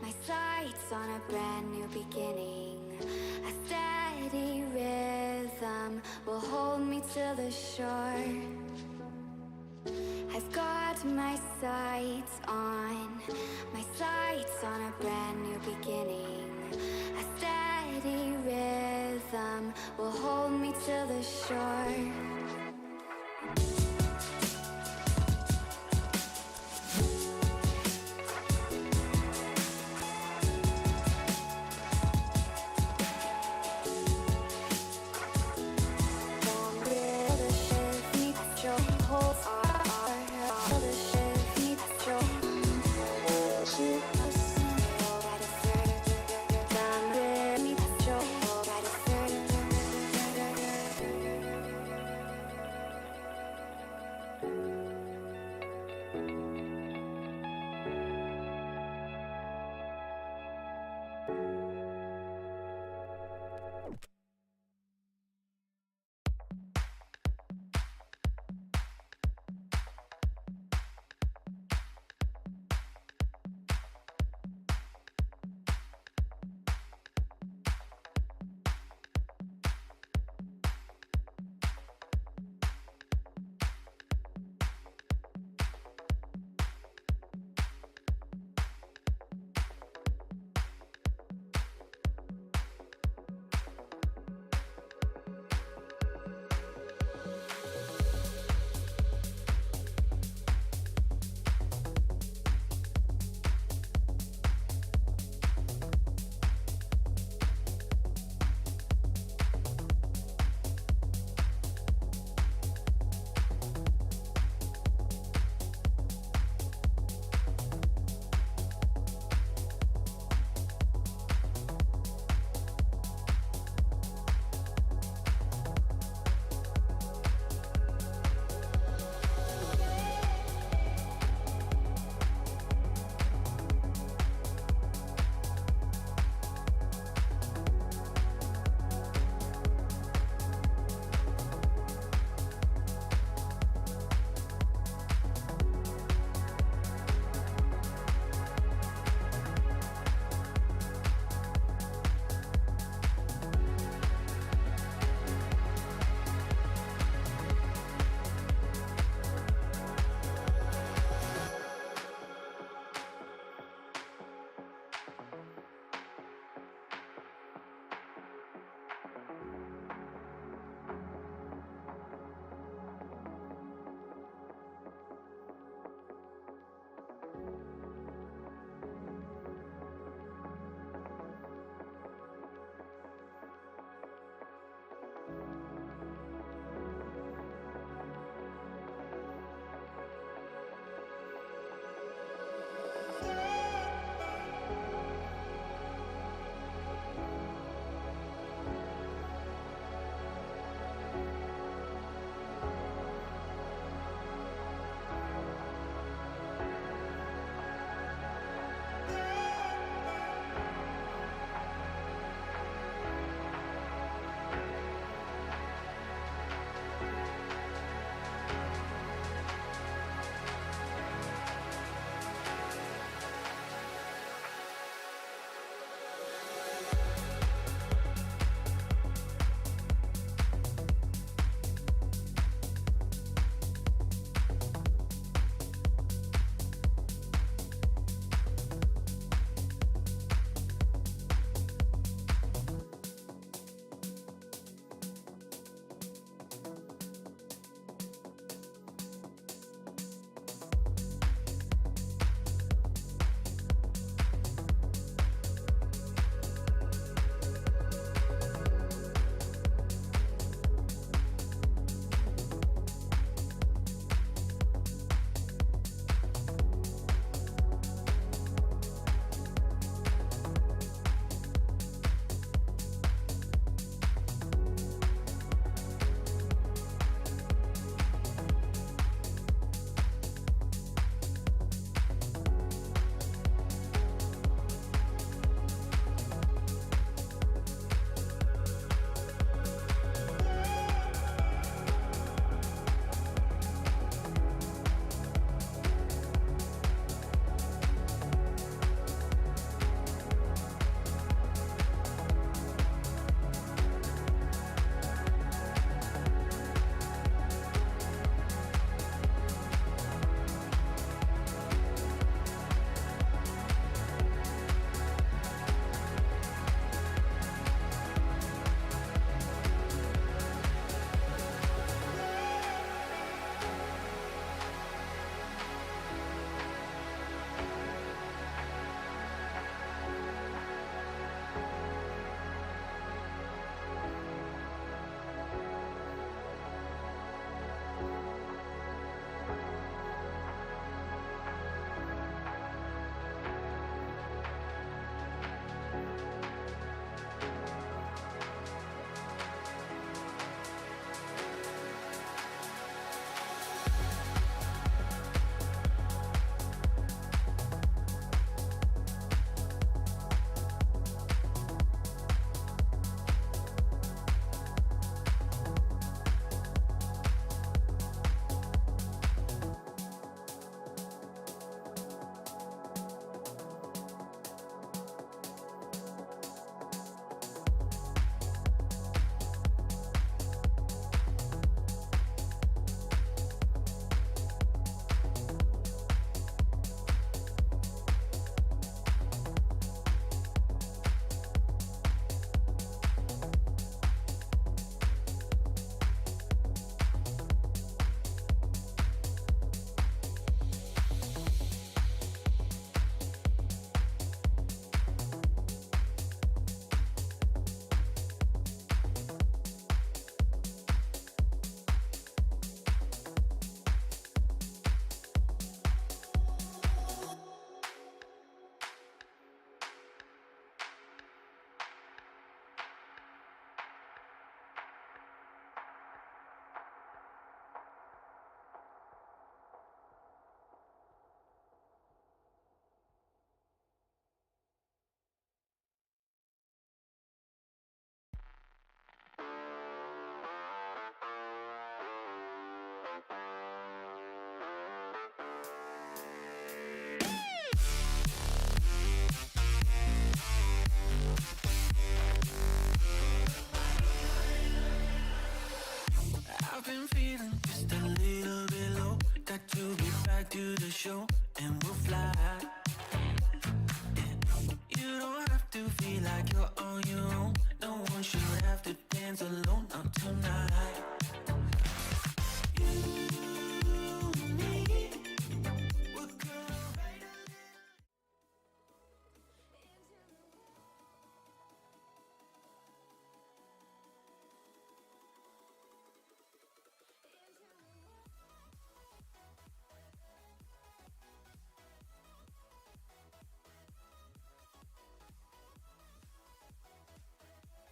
my sights on a brand new beginning. A steady rhythm will hold me to the shore. I've got my sights on a brand new beginning. A steady rhythm will hold me to the shore. show and we'll fly. You don't have to feel like you're on your own. No one should have to dance alone, not tonight.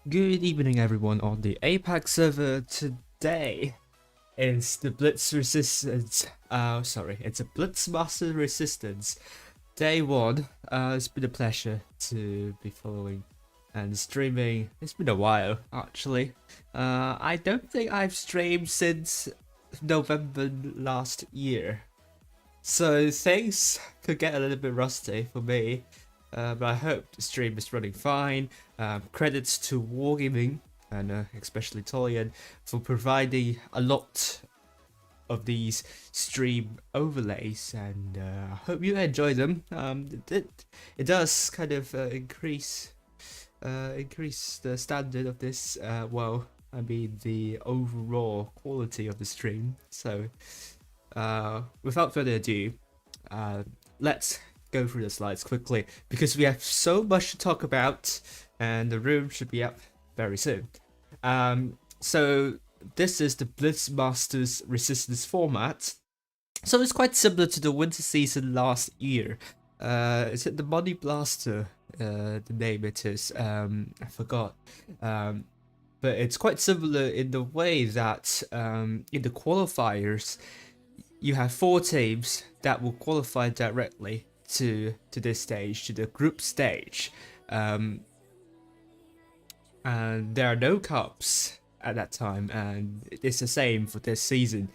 Good evening everyone on the APAC server. Today is the Blitz Resistance, it's a Blitz Master Resistance Day 1. It's been a pleasure to be following and streaming. It's been a while actually. I don't think I've streamed since November last year. So things could get a little bit rusty for me. But I hope the stream is running fine. Credits to Wargaming and especially Tolian for providing a lot of these stream overlays, and I hope you enjoy them. It does kind of increase the standard of this. Well, I mean the overall quality of the stream. So without further ado, let's go through the slides quickly because we have so much to talk about and the room should be up very soon. So this is the Blitz Masters Resistance format. So it's quite similar to the winter season last year. Is it the Money Blaster? The name it is. I forgot. But it's quite similar in the way that in the qualifiers you have 4 teams that will qualify directly to this stage, to the group stage, and there are no cups at that time, and it's the same for this season.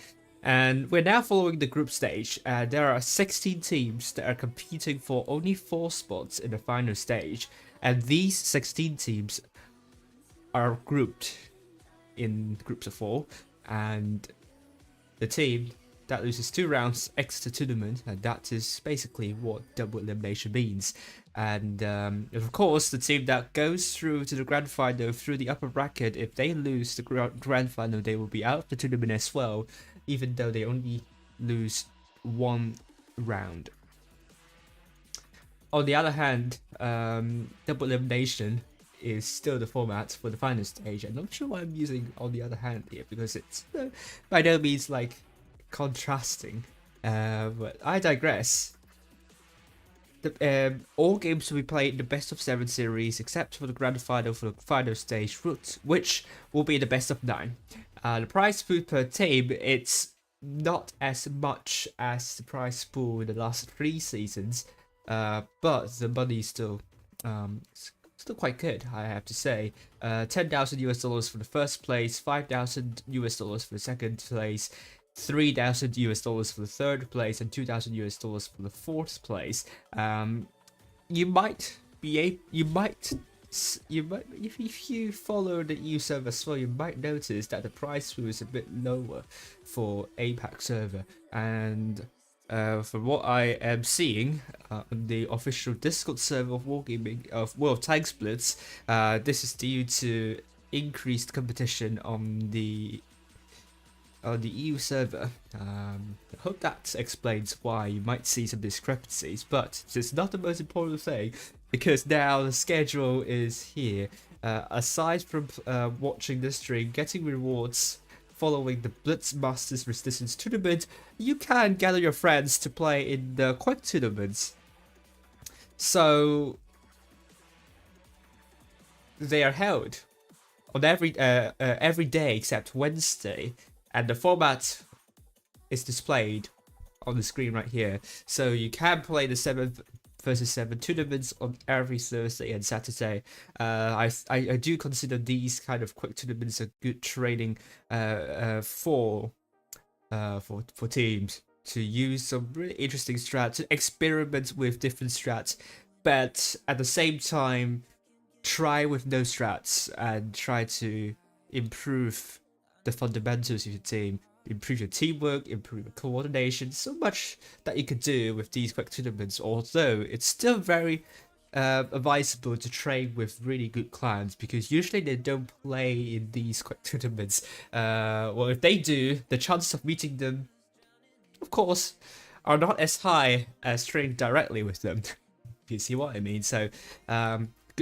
And we're now following the group stage, and there are 16 teams that are competing for only 4 spots in the final stage, and these 16 teams are grouped in groups of 4, and the team that loses 2 rounds exits the tournament, and that is basically what double elimination means. And of course, the team that goes through to the grand final through the upper bracket, if they lose the grand final, they will be out of the tournament as well, even though they only lose 1 round. On the other hand, double elimination is still the format for the final stage. I'm not sure why I'm using on the other hand here, because it's by no means like contrasting, but I digress. All games will be played in the best of 7 series except for the grand final for the final stage, which will be the best of 9. The prize pool per team, it's not as much as the prize pool in the last 3 seasons, but the money is still quite good, I have to say. $10,000 for the first place, $5,000 for the second place, $3,000 for the third place, and $2,000 for the fourth place. You might if you follow the EU server as well, you might notice that the price pool is a bit lower for APAC server, and from what I am seeing on the official Discord server of Wargaming of World Tanks Blitz, this is due to increased competition on the EU server. I hope that explains why you might see some discrepancies, but it's not the most important thing, because now the schedule is here. Aside from watching this stream, getting rewards following the Blitz Masters Resistance Tournament, you can gather your friends to play in the quick tournaments. So they are held on every day except Wednesday, and the format is displayed on the screen right here. So you can play the 7 versus 7 tournaments on every Thursday and Saturday. I do consider these kind of quick tournaments a good training for teams to use some really interesting strats, to experiment with different strats, but at the same time try with no strats and try to improve the fundamentals of your team improve your teamwork, improve your coordination. So much that you could do with these quick tournaments, although it's still very advisable to train with really good clients because usually they don't play in these quick tournaments. Well, if they do, the chances of meeting them, of course, are not as high as training directly with them. You see what I mean? So,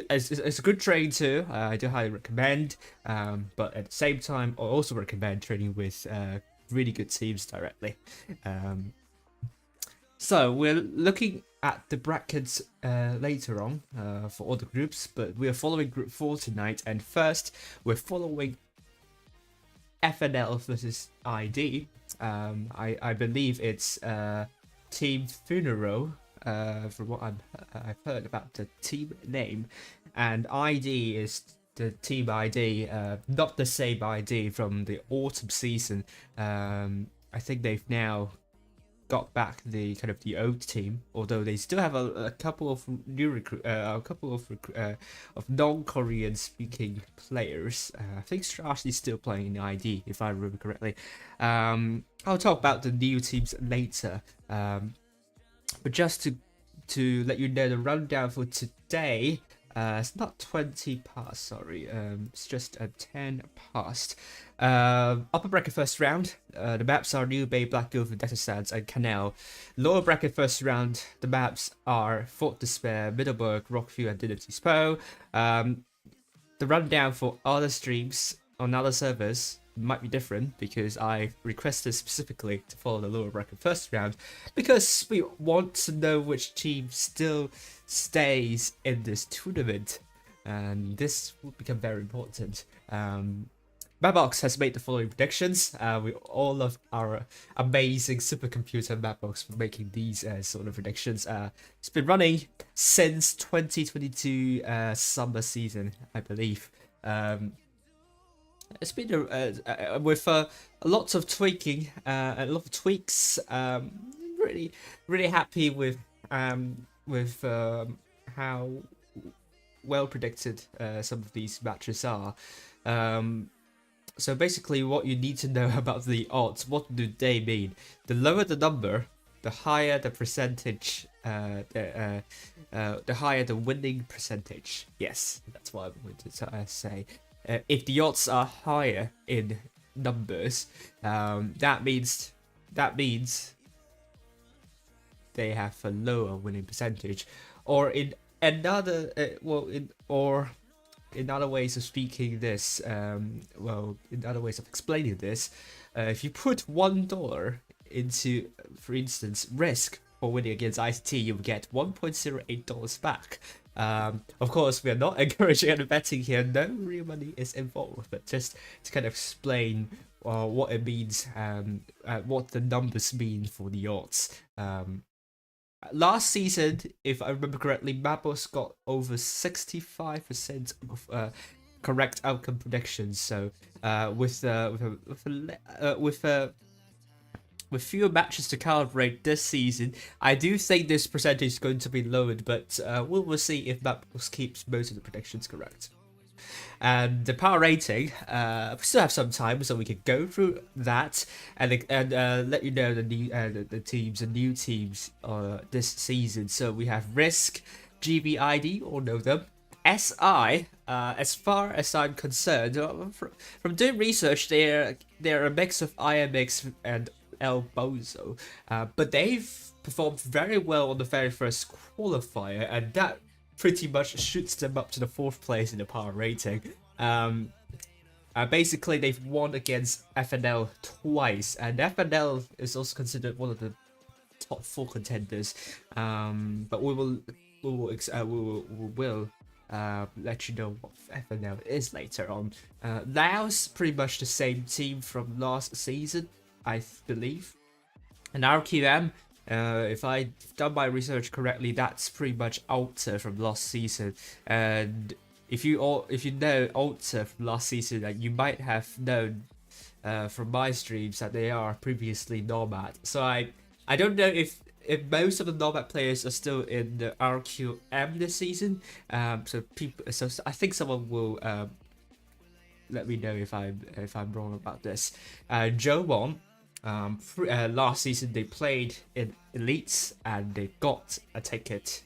it's a good train too. I do highly recommend. But at the same time, I also recommend training with really good teams directly. So we're looking at the brackets later on for all the groups, but we are following Group 4 tonight. And first, we're following FNL versus ID. I believe it's Team Funeral. From what I've heard about the team name, and ID is the team ID, not the same ID from the autumn season. I think they've now got back the kind of the old team, although they still have a couple of new of non-Korean speaking players. I think Strash is still playing in ID, if I remember correctly. I'll talk about the new teams later. But just to let you know the rundown for today, it's not 20 past, sorry, it's just 10 past. Upper bracket first round, the maps are New Bay, Black Gulf, Desert Sands, and Canal. Lower bracket first round, the maps are Fort Despair, Middleburg, Rockview, and Dynasty Spo. The rundown for other streams on other servers might be different because I requested specifically to follow the lower bracket first round because we want to know which team still stays in this tournament, and this will become very important. Mapbox has made the following predictions. We all love our amazing supercomputer Mapbox for making these sort of predictions. It's been running since 2022 summer season, I believe. It's been with lots of tweaking, a lot of tweaks. Really happy with how well predicted some of these matches are. So basically, what you need to know about the odds, what do they mean? The lower the number, the higher the percentage. The higher the winning percentage. Yes, that's what I wanted to say. If the odds are higher in numbers, that means they have a lower winning percentage. Or in another, in other ways of speaking this, in other ways of explaining this, if you put $1 into, for instance, risk for winning against ICT, you will get $1.08 back. Of course, we are not encouraging any betting here. No real money is involved, but just to kind of explain what it means, what the numbers mean for the odds. Last season, if I remember correctly, Mapos got over 65% of correct outcome predictions. So with fewer matches to calibrate this season, I do think this percentage is going to be lowered, but we'll see if Mapbox keeps most of the predictions correct. And the power rating, we still have some time, so we can go through that and let you know the new teams this season. So we have Risk, GBID, all know them. SI, as far as I'm concerned, from doing research, they're a mix of IMX and El Bozo, but they've performed very well on the very first qualifier, and that pretty much shoots them up to the 4th place in the power rating. Basically, they've won against FNL twice, and FNL is also considered one of the top 4 contenders. But we will let you know what FNL is later on. Laos, pretty much the same team from last season, I believe. And RQM, if I've done my research correctly, that's pretty much Alta from last season. And if you know Alta from last season, you might have known from my streams that they are previously Nomad. So I don't know if most of the Nomad players are still in the RQM this season. So I think someone will let me know if I'm wrong about this. Joe Won, Last season they played in elites and they got a ticket.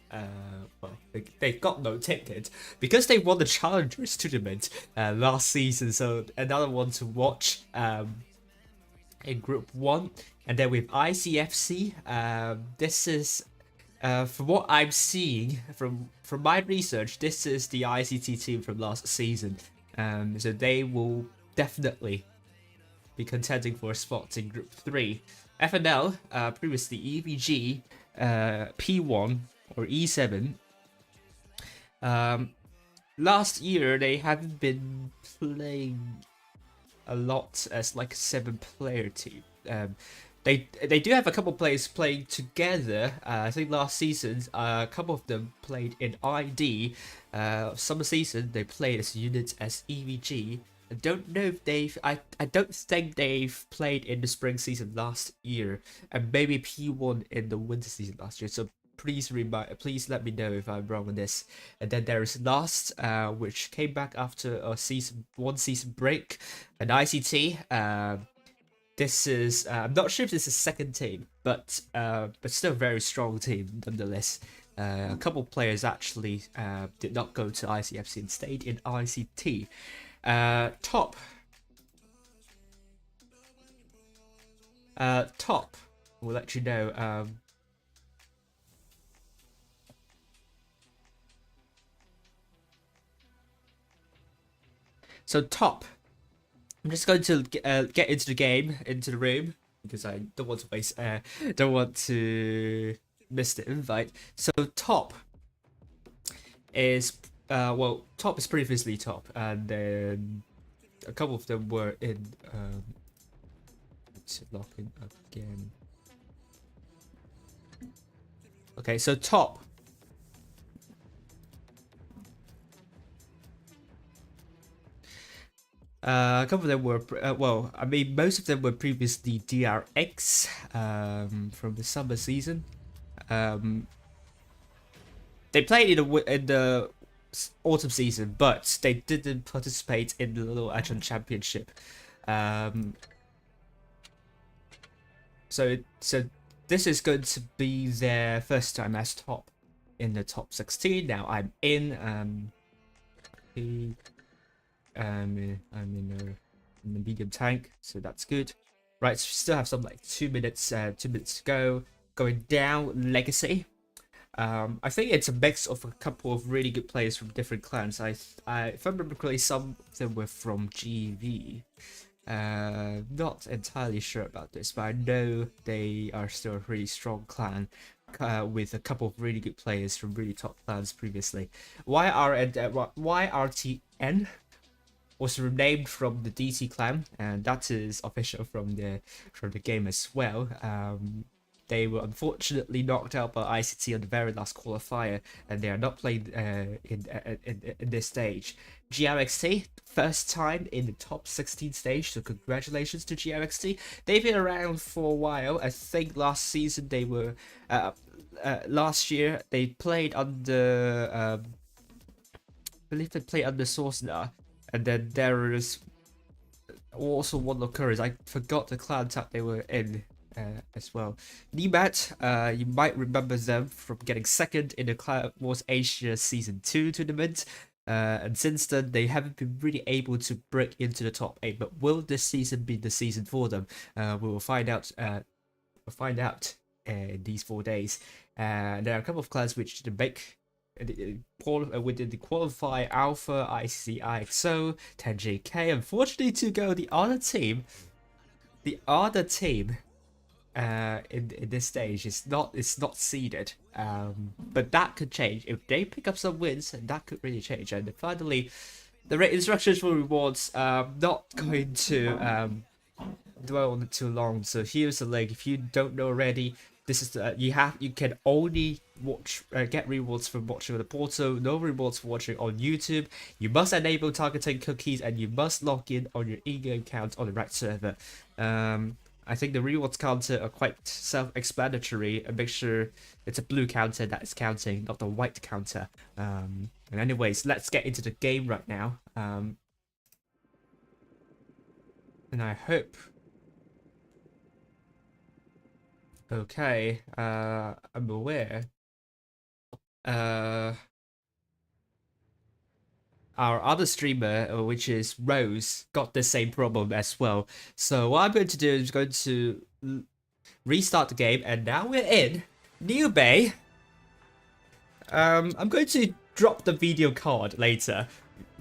Well, they got no ticket because they won the challengers tournament last season. So another one to watch in Group 1. And then with ICFC, this is from what I'm seeing from my research, this is the ICT team from last season. So they will definitely be contending for a spot in Group 3. FNL, previously EVG, P1 or E7. Last year they haven't been playing a lot as like a 7-player team. They do have a couple players playing together. I think last season a couple of them played in ID. Summer season they played as units as EVG. I don't know if they've. I don't think they've played in the spring season last year, and maybe P1 in the winter season last year. So please let me know if I'm wrong on this. And then there is Last, which came back after a one season break, and ICT. This is I'm not sure if this is second team, but still a very strong team nonetheless. A couple players actually did not go to ICFC and stayed in ICT. Top. Top. We'll let you know. So top. I'm just going to get into the game, into the room, because I don't want to waste. Don't want to miss the invite. So top is. Well, top is previously top, and then a couple of them were in. Let's lock it up again. Okay, so top. A couple of them were, well, I mean, most of them were previously DRX from the summer season. They played in the autumn season, but they didn't participate in the little Adjunct Championship. So this is going to be their first time as top in the top 16. Now I'm in. I'm in the medium tank, so that's good. Right, so we still have some like 2 minutes. 2 minutes to go. Going down Legacy. I think it's a mix of a couple of really good players from different clans. If I remember correctly, some of them were from GV. Not entirely sure about this, but I know they are still a really strong clan with a couple of really good players from really top clans previously. YRTN was renamed from the DT clan, and that is official from the game as well. They were unfortunately knocked out by ICT on the very last qualifier, and they are not playing in this stage. GRXT, first time in the top 16 stage, so congratulations to GRXT. They've been around for a while. I think last season they were, last year they played under, I believe they played under Sorcerer, and then there is also one occurrence. I forgot the clan tag they were in. As well. Nemat, you might remember them from getting second in the Cloud Wars Asia Season 2 tournament. And since then, they haven't been really able to break into the top 8. But will this season be the season for them? We will find out. In these 4 days. There are a couple of clans which didn't make within the qualifier Alpha, ICIXO, 10JK. Unfortunately, to go the other team. In this stage it's not seeded, but that could change if they pick up some wins, and that could really change. And finally, the instructions for rewards. Not going to dwell on it too long, so here's the link. If you don't know already, this is the you can only watch get rewards from watching on the portal, no rewards for watching on YouTube. You must enable targeting cookies, and you must log in on your in-game account on the right server. I think the rewards counter are quite self-explanatory, and make sure it's a blue counter that is counting, not the white counter. And anyways, let's get into the game right now. And I hope Okay, I'm aware. Our other streamer, which is Rose, got the same problem as well. So what I'm going to do is going to restart the game, and now we're in New Bay. I'm going to drop the video card later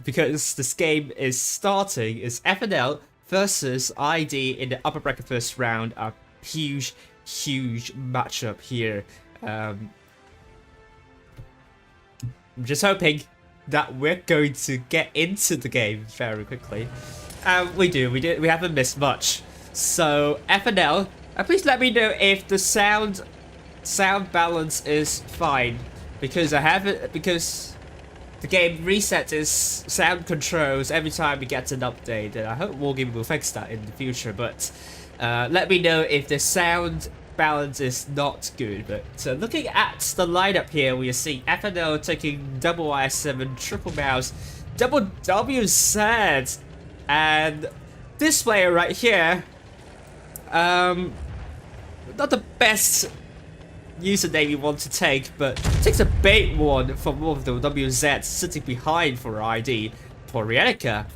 because this game is starting. It's FNL versus ID in the upper bracket first round. A huge matchup here. I'm just hoping that we're going to get into the game very quickly. We haven't missed much. So FNL, please let me know if the sound balance is fine, because the game resets its sound controls every time it gets an update, and I hope Wargaming will fix that in the future. But let me know if the sound balance is not good. But looking at the lineup here, we are seeing FNL taking double I7, triple mouse, double WZ, and this player right here, not the best username you want to take, but takes a bait one from one of the WZ sitting behind for ID. Porienica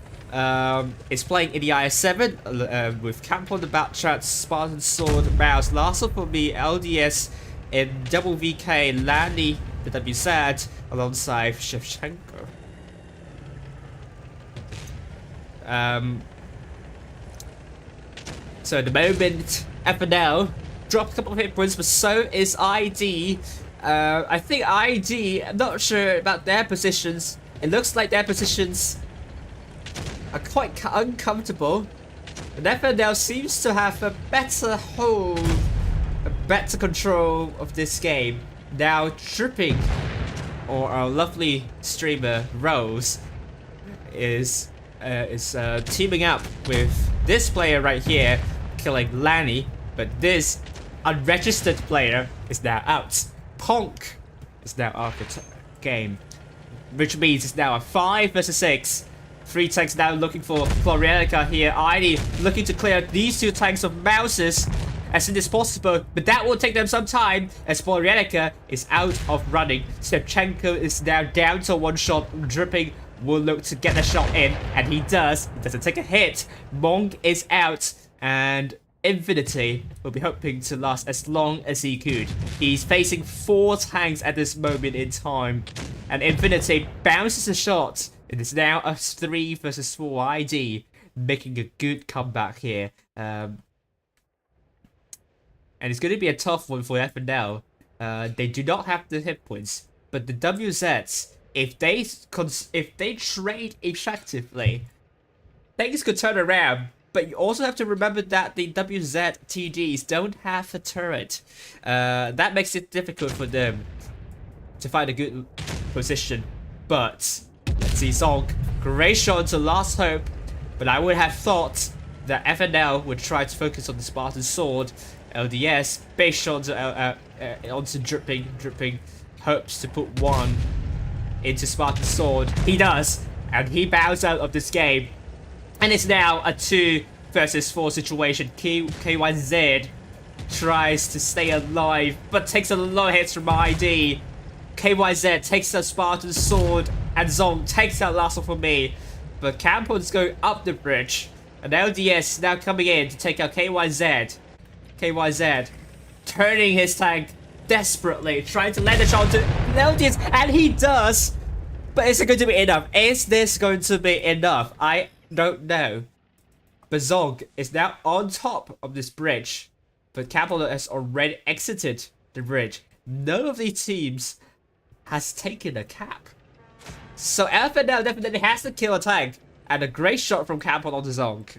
is playing in the IS7 with Camp on the Backchat, Spartan Sword, Mouse, last up for me, LDS in double VK, Lanny, the WZ, alongside Shevchenko. So at the moment, FNL dropped a couple of hit points, but so is ID. I think ID, I'm not sure about their positions. It looks like their positions are quite uncomfortable. And FNL seems to have a better hold, a better control of this game. Now Dripping, or our lovely streamer Rose, is teaming up with this player right here, killing Lanny. But this unregistered player is now out. Punk is now out of the game, which means it's now a 5 versus 6. 3 tanks now looking for Florianica here. ID looking to clear these 2 tanks of Mouses as soon as possible, but that will take them some time as Florianica is out of running. Shevchenko is now down to 1 shot. Dripping will look to get a shot in, and he does. He doesn't take a hit. Monk is out, and Infinity will be hoping to last as long as he could. He's facing 4 tanks at this moment in time, and Infinity bounces a shot. It is now a 3 versus 4 ID, making a good comeback here. And it's going to be a tough one for FNL. They do not have the hit points, but the WZs, if they trade effectively, things could turn around. But you also have to remember that the WZ TDs don't have a turret. That makes it difficult for them to find a good position. But let's see, Song, great shot to Last Hope. But I would have thought that FNL would try to focus on the Spartan Sword. LDS, base shot onto Dripping. Dripping hopes to put 1 into Spartan Sword. He does, and he bows out of this game. And it's now a 2 versus 4 situation. KYZ tries to stay alive, but takes a lot of hits from ID. KYZ takes the Spartan Sword, and Zong takes that last one from me. But Campon's going up the bridge, and LDS now coming in to take out KYZ. KYZ turning his tank desperately, trying to land a shot to LDS, and he does. But is it going to be enough? Is this going to be enough? I don't know. But Zog is now on top of this bridge, but Capital has already exited the bridge. None of these teams has taken a cap. So FNL definitely has to kill a tank, and a great shot from Capital onto Zog.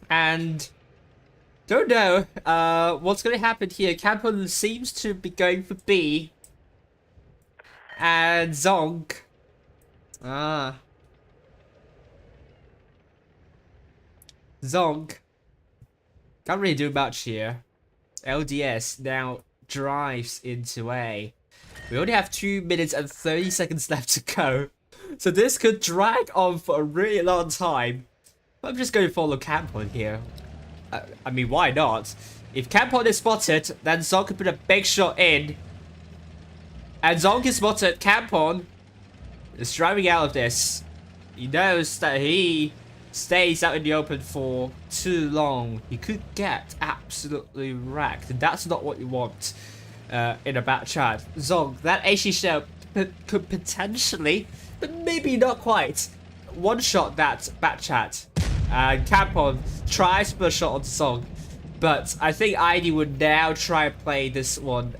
And don't know what's going to happen here. Capital seems to be going for B, and Zog. Zonk can't really do much here. LDS now drives into A. We only have 2 minutes and 30 seconds left to go, so this could drag on for a really long time. I'm just going to follow Camp on here. I mean, why not? If Campon is spotted, then Zong can put a big shot in. And Zong is spotted. Campon is driving out of this. He knows that he stays out in the open for too long. He could get absolutely wrecked. And that's not what you want in a bat chat. Zong, that AC shell could potentially, but maybe not quite, one-shot that bat chat. And Campon tries to put a shot on Zong. But I think ID would now try and play this one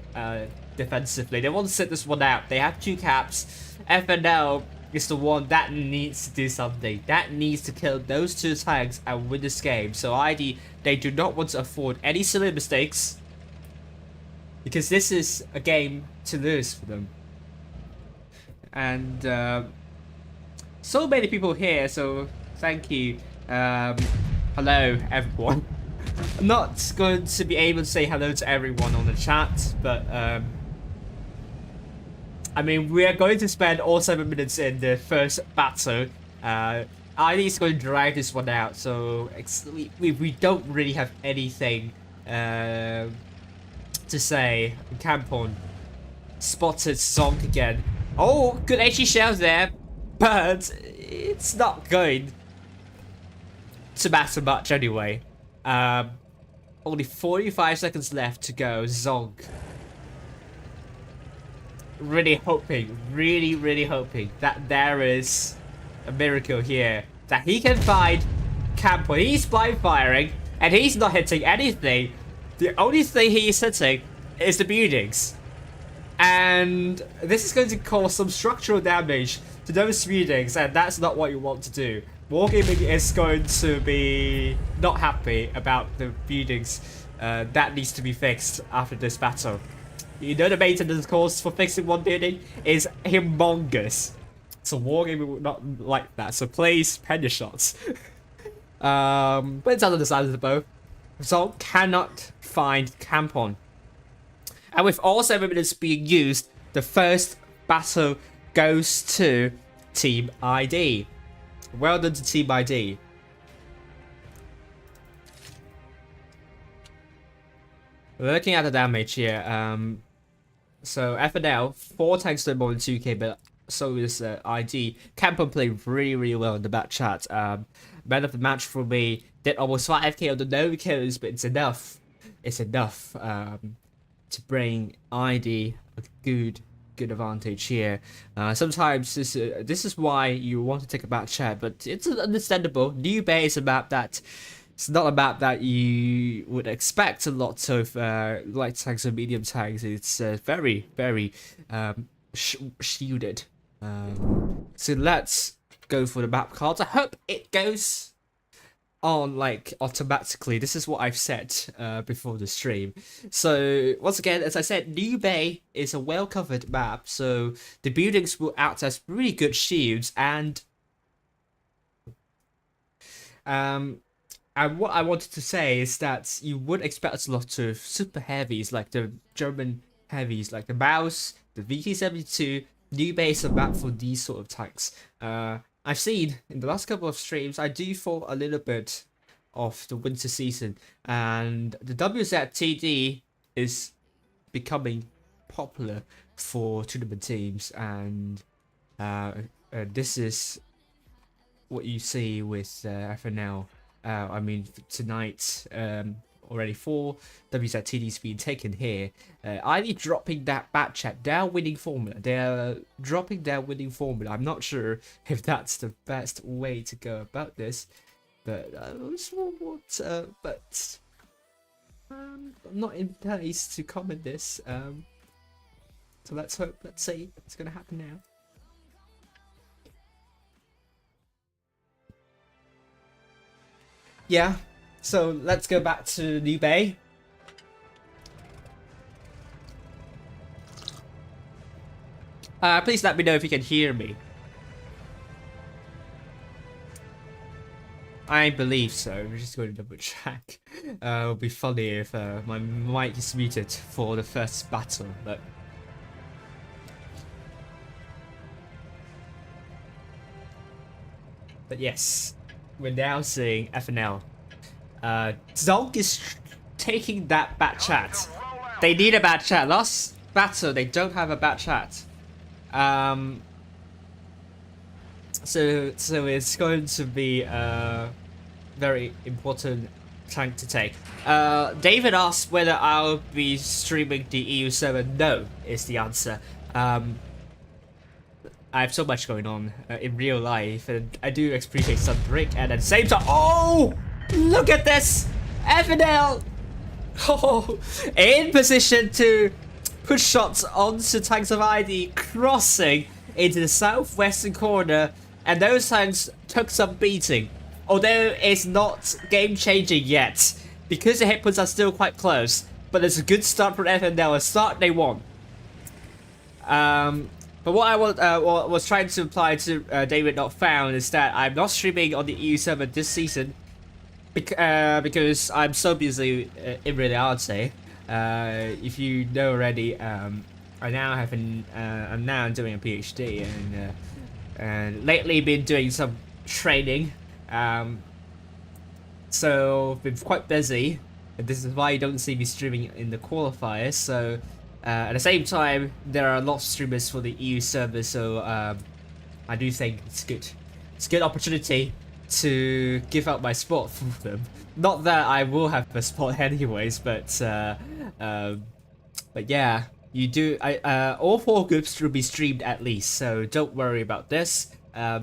defensively. They want to sit this one out. They have 2 caps. FNL is the one that needs to do something. That needs to kill those 2 tags and win this game. So ID, they do not want to afford any silly mistakes. Because this is a game to lose for them. And so many people here, so thank you. Hello everyone. I'm not going to be able to say hello to everyone on the chat, but I mean, we are going to spend all 7 minutes in the first battle. ID is going to drag this one out, so we don't really have anything to say. Campon spotted Zonk again. Oh, good HE shells there, but it's not going to matter much anyway. Only 45 seconds left to go. Zonk. Really hoping, really hoping that there is a miracle here. That he can find Campon. He's blind firing and he's not hitting anything. The only thing he is hitting is the buildings. And this is going to cause some structural damage to those buildings, and that's not what you want to do. Wargaming is going to be not happy about the buildings that needs to be fixed after this battle. You know the maintenance cost for fixing one building is humongous. So Wargaming would not like that, so please pen your shots. But it's on the side of the bow. Zong cannot find Campon. And with all 7 minutes being used, the first battle goes to Team ID. Well done to Team ID. Looking at the damage here, so FNL, 4 tanks to more than 2k, but so is ID. Campon played really well in the bat chat. Man of the match for me, did almost 5k on the no kills, but it's enough. It's enough to bring ID a good advantage here. Sometimes this is why you want to take a bat chat, but it's understandable. New Bay is a map that it's not a map that you would expect a lot of light tanks and medium tanks. It's very shielded. So let's go for the map cards. I hope it goes on like automatically. This is what I've said before the stream. So once again, as I said, New Bay is a well covered map, so the buildings will act as really good shields, and what I wanted to say is that you would expect a lot of super heavies like the German heavies like the Maus, the VK72. New Bay is a map for these sort of tanks. I've seen in the last couple of streams, I do fall a little bit of the winter season, and the WZTD is becoming popular for tournament teams, and this is what you see with FNL. I mean, tonight already 4 WZTDs being taken here. ID dropping that bat chat, their winning formula. They're dropping their winning formula. I'm not sure if that's the best way to go about this, but I'm not in place to comment this. So let's see what's gonna happen now. Yeah. So let's go back to New Bay. Please let me know if you can hear me. I believe so. I'm just going to double check. It would be funny if my mic is muted for the first battle, but yes, we're now seeing FNL. Zonk is taking that bad chat. They need a bad chat. Last battle, they don't have a bad chat. So it's going to be a very important tank to take. David asked whether I'll be streaming the EU server. No, is the answer. I have so much going on in real life, and I do appreciate some break, and at the same time, oh, look at this, FNL, oh, in position to push shots onto tanks of ID, crossing into the southwestern corner, and those tanks took some beating, although it's not game changing yet, because the hit points are still quite close, but it's a good start for FNL, a start they want. But what I was trying to imply to David Not Found is that I'm not streaming on the EU server this season because I'm so busy in reality. If you know already, I'm now doing a PhD and lately been doing some training. So been quite busy. And this is why you don't see me streaming in the qualifiers. So. At the same time, there are lots of streamers for the EU server, so I do think it's good. It's a good opportunity to give out my spot for them. Not that I will have a spot anyways, but yeah, you do. All 4 groups will be streamed at least, so don't worry about this. I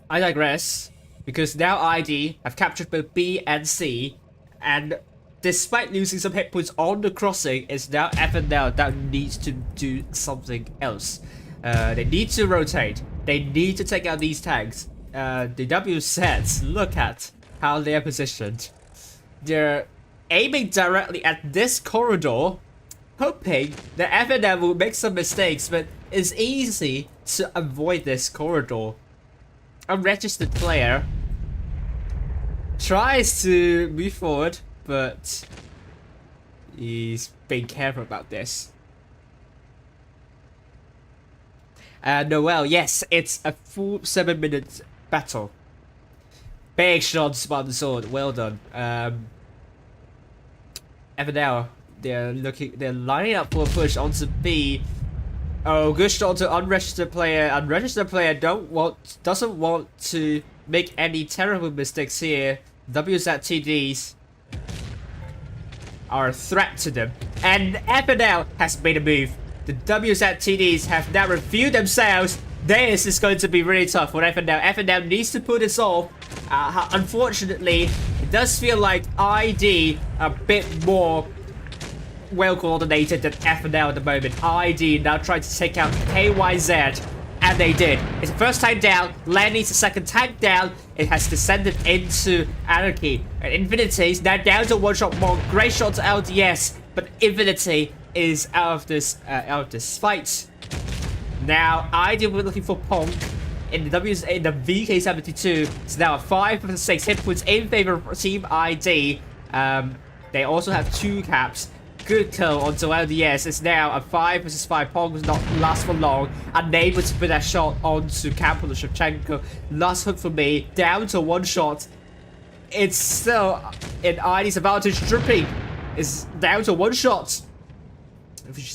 digress, because now ID have captured both B and C, and despite losing some hit points on the crossing, it's now FNL that needs to do something else. They need to rotate. They need to take out these tanks. The W sets, look at how they're positioned. They're aiming directly at this corridor, hoping that FNL will make some mistakes, but it's easy to avoid this corridor. Unregistered player tries to move forward, but he's being careful about this. Noel, yes, it's a full 7-minute battle. Big shots by the sword, well done. FNL, they're lining up for a push onto B. Oh, good shot to unregistered player. Unregistered player doesn't want to make any terrible mistakes here. WZTDs are a threat to them, and FNL has made a move. The WZTDs have now reviewed themselves. This is going to be really tough for FNL. FNL needs to pull this off. Unfortunately, it does feel like ID a bit more well coordinated than FNL at the moment. ID now trying to take out KYZ, and they did. It's the first time down. Len needs a second tank down. It has descended into Anarchy. And Infinity is now down to one shot more. Great shot to LDS, but Infinity is out of this fight. Now, ID will be looking for Pong in the VK72. It's now a 5 versus 6 hit points in favor of Team ID. They also have 2 caps. Good kill onto LDS. It's now a 5 versus 5. Pong does not last for long. Unable to put that shot onto Campbell and Shevchenko. Last hook for me. Down to 1 shot. It's still in ID's advantage. Dripping is down to 1 shot,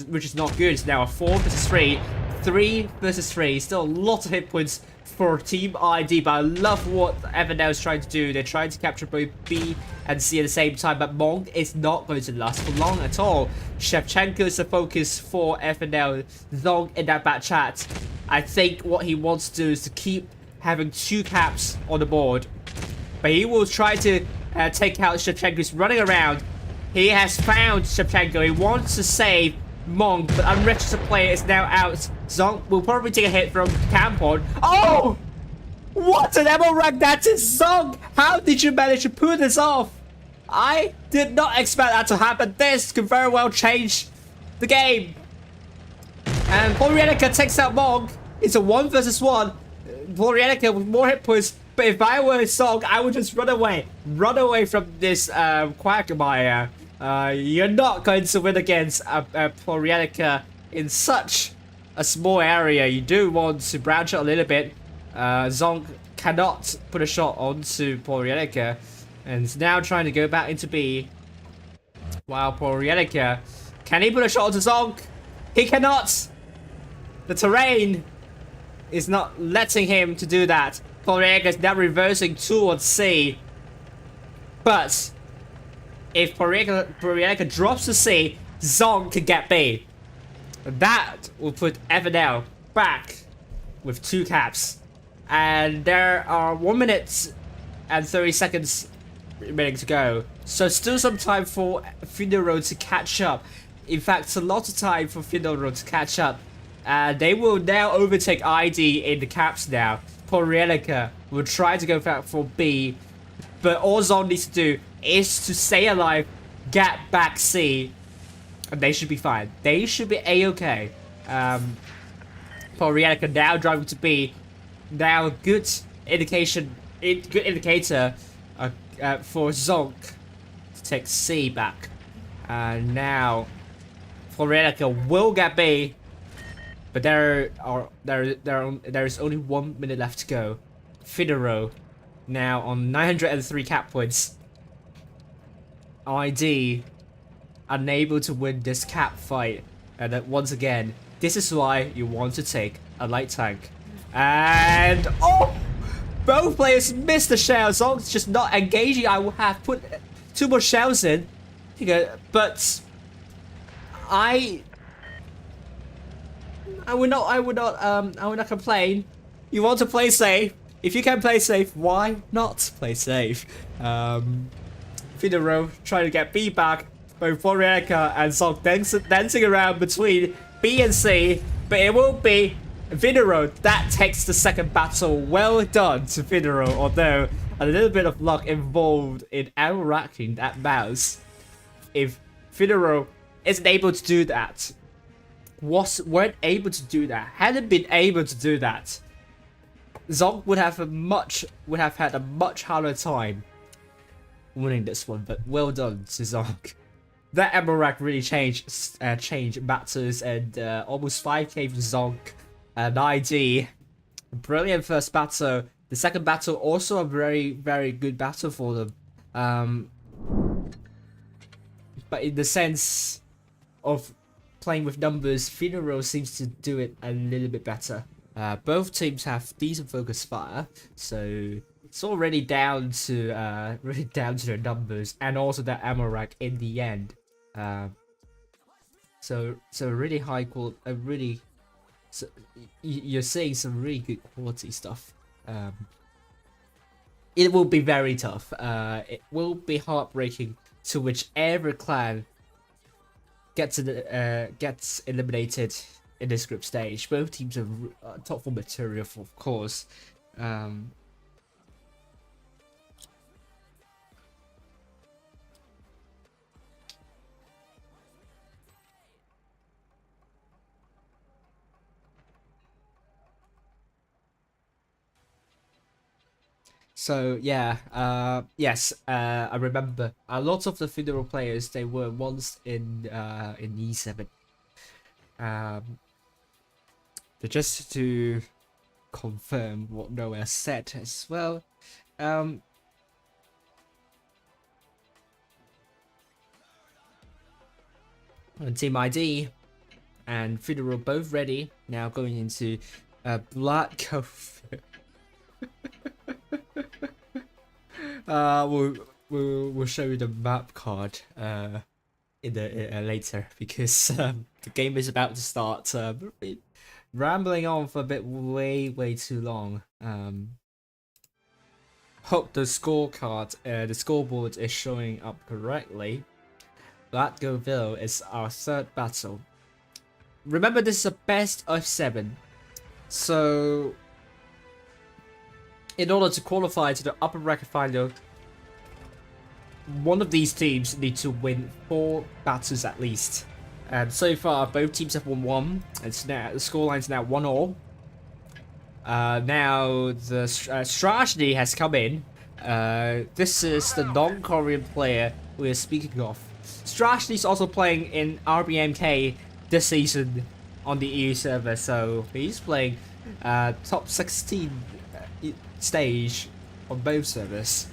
which is not good. It's now a 4 versus 3. 3 versus 3. Still a lot of hit points for Team ID, but I love what FNL is trying to do. They're trying to capture both B and C at the same time, but Monk is not going to last for long at all. Shevchenko is the focus for FNL. Long in that back chat. I think what he wants to do is to keep having 2 caps on the board, but he will try to take out Shevchenko, who's running around. He has found Shevchenko. He wants to save Monk, but unregistered player is now out. Zonk will probably take a hit from Campon. Oh! What an ammo rank that is, Zonk! How did you manage to pull this off? I did not expect that to happen. This could very well change the game. And Polyanica takes out Monk. It's a 1 versus 1. Polyanica with more hit points. But if I were Zonk, I would just run away. Run away from this Quagmire. You're not going to win against Polyanica in such a small area. You do want to branch out a little bit. Zonk cannot put a shot onto Polyanica. And is now trying to go back into B. While Porielica, can he put a shot onto Zonk? He cannot! The terrain is not letting him to do that. Porielica is now reversing towards C. But if Porielica drops to C, Zonk can get B. That will put FNL back with 2 caps. And there are 1 minute and 30 seconds remaining to go. So still some time for Fidoro to catch up. In fact, it's a lot of time for Fidoro to catch up. They will now overtake ID in the caps now. Porielica will try to go back for B. But all Zon needs to do is to stay alive, get back C. And they should be fine. They should be a-okay. Porielica now driving to B. Now good indicator for Zonk to take C back. And now Porielica will get B. But there is only 1 minute left to go. Fidoro now on 903 cap points. ID unable to win this cap fight, and that once again, this is why you want to take a light tank. And oh, both players missed the shells. Zonk's just not engaging. I will have put 2 more shells in, but I would not complain. You want to play safe. If you can play safe, why not play safe? Fidoro trying to get B back. Both Porielica and Zonk dancing around between B and C, but it will be Fidoro that takes the second battle. Well done to Fidoro, although a little bit of luck involved in out-racking that mouse. If Fidoro isn't able to do that, weren't able to do that, hadn't been able to do that, Zonk would have had a much harder time winning this one. But well done to Zonk. That ammo rack really changed matters, and almost 5k for Zonk and ID. Brilliant first battle. The second battle also a very, very good battle for them. But in the sense of playing with numbers, Fidoro seems to do it a little bit better. Both teams have decent focus fire, so it's already down to their numbers and also that ammo rack in the end. So really high quality, you're seeing some really good quality stuff. It will be very tough. It will be heartbreaking to whichever clan gets eliminated in this group stage. Both teams are top 4 material, of course. So yeah, yes, I remember a lot of the Fidoro players, they were once in E7. But just to confirm what Noah said as well, Team ID and Fidoro both ready, now going into Black Cove. We'll show you the map card in the later, because the game is about to start. Rambling on for a bit, way too long. Hope the scorecard, the scoreboard is showing up correctly. Glatgoville is our third battle. Remember, this is a best of 7, so in order to qualify to the upper bracket final, one of these teams need to win 4 battles at least. And so far, both teams have won 1. It's now the scoreline's now 1-all. Now the strategy has come in. This is the non-Korean player we are speaking of. Strategy is also playing in RBMK this season on the EU server, so he's playing top 16 stage on both servers.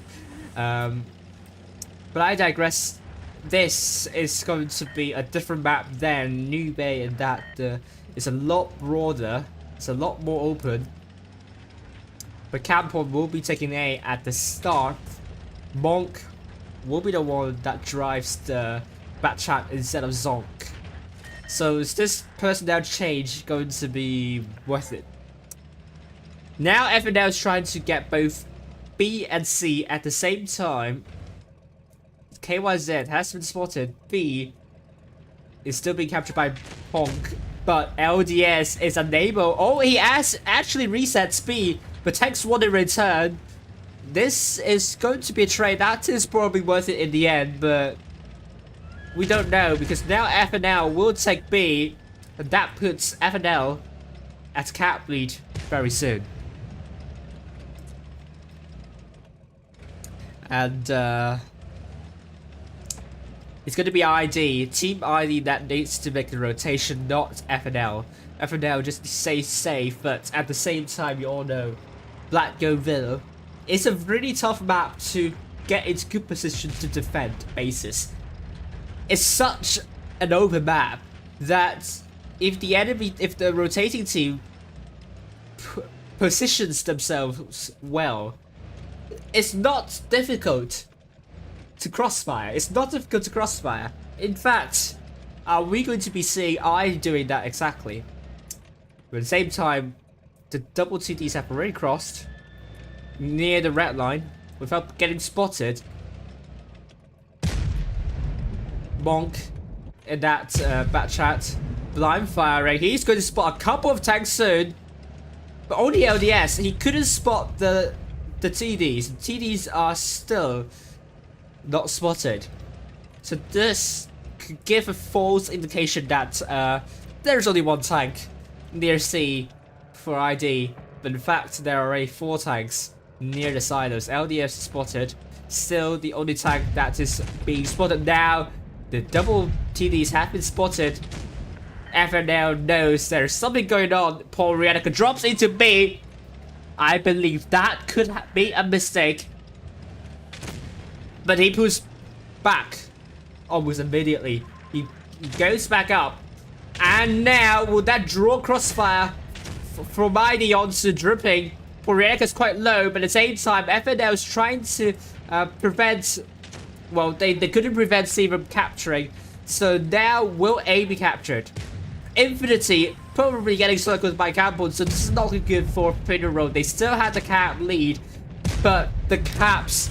But I digress. This is going to be a different map than New Bay in that it's a lot broader, it's a lot more open. But Campon will be taking A at the start. Monk will be the one that drives the back chat instead of Zonk. So is this personnel change going to be worth it? Now FNL is trying to get both B and C at the same time. KYZ has been spotted. B is still being captured by Ponk, but LDS is unable. Oh, he has actually resets B, but takes one in return. This is going to be a trade that is probably worth it in the end, but we don't know because now FNL will take B, and that puts FNL at cap lead very soon. And it's going to be ID, Team ID that needs to make the rotation, not FNL. FNL just stays safe, but at the same time, you all know, Black Go Villa. It's a really tough map to get into good position to defend bases. It's such an open map that if the rotating team positions themselves well, it's not difficult to crossfire. It's not difficult to crossfire. In fact, are we going to be seeing I doing that exactly? But at the same time, the double TDs have already crossed near the red line without getting spotted. Monk in that back chat, blind firing. He's going to spot a couple of tanks soon, but only LDS. He couldn't spot the TDs. TDs are still not spotted, so this could give a false indication that there's only one tank near C for ID, but in fact there are already 4 tanks near the silos. LDS spotted, still the only tank that is being spotted now. The double TDs have been spotted. FNL knows there's something going on. Paul Rianica drops into B. I believe that could be a mistake, but he pulls back almost immediately. He goes back up, and now will that draw crossfire from ID onto Dripping? Poriak is quite low, but at the same time, FNL is trying to prevent. Well, they couldn't prevent C from capturing, so now will A be captured? Infinity probably getting circled by Campbell, so this is not good for Pinner Road. They still had the cap lead, but the caps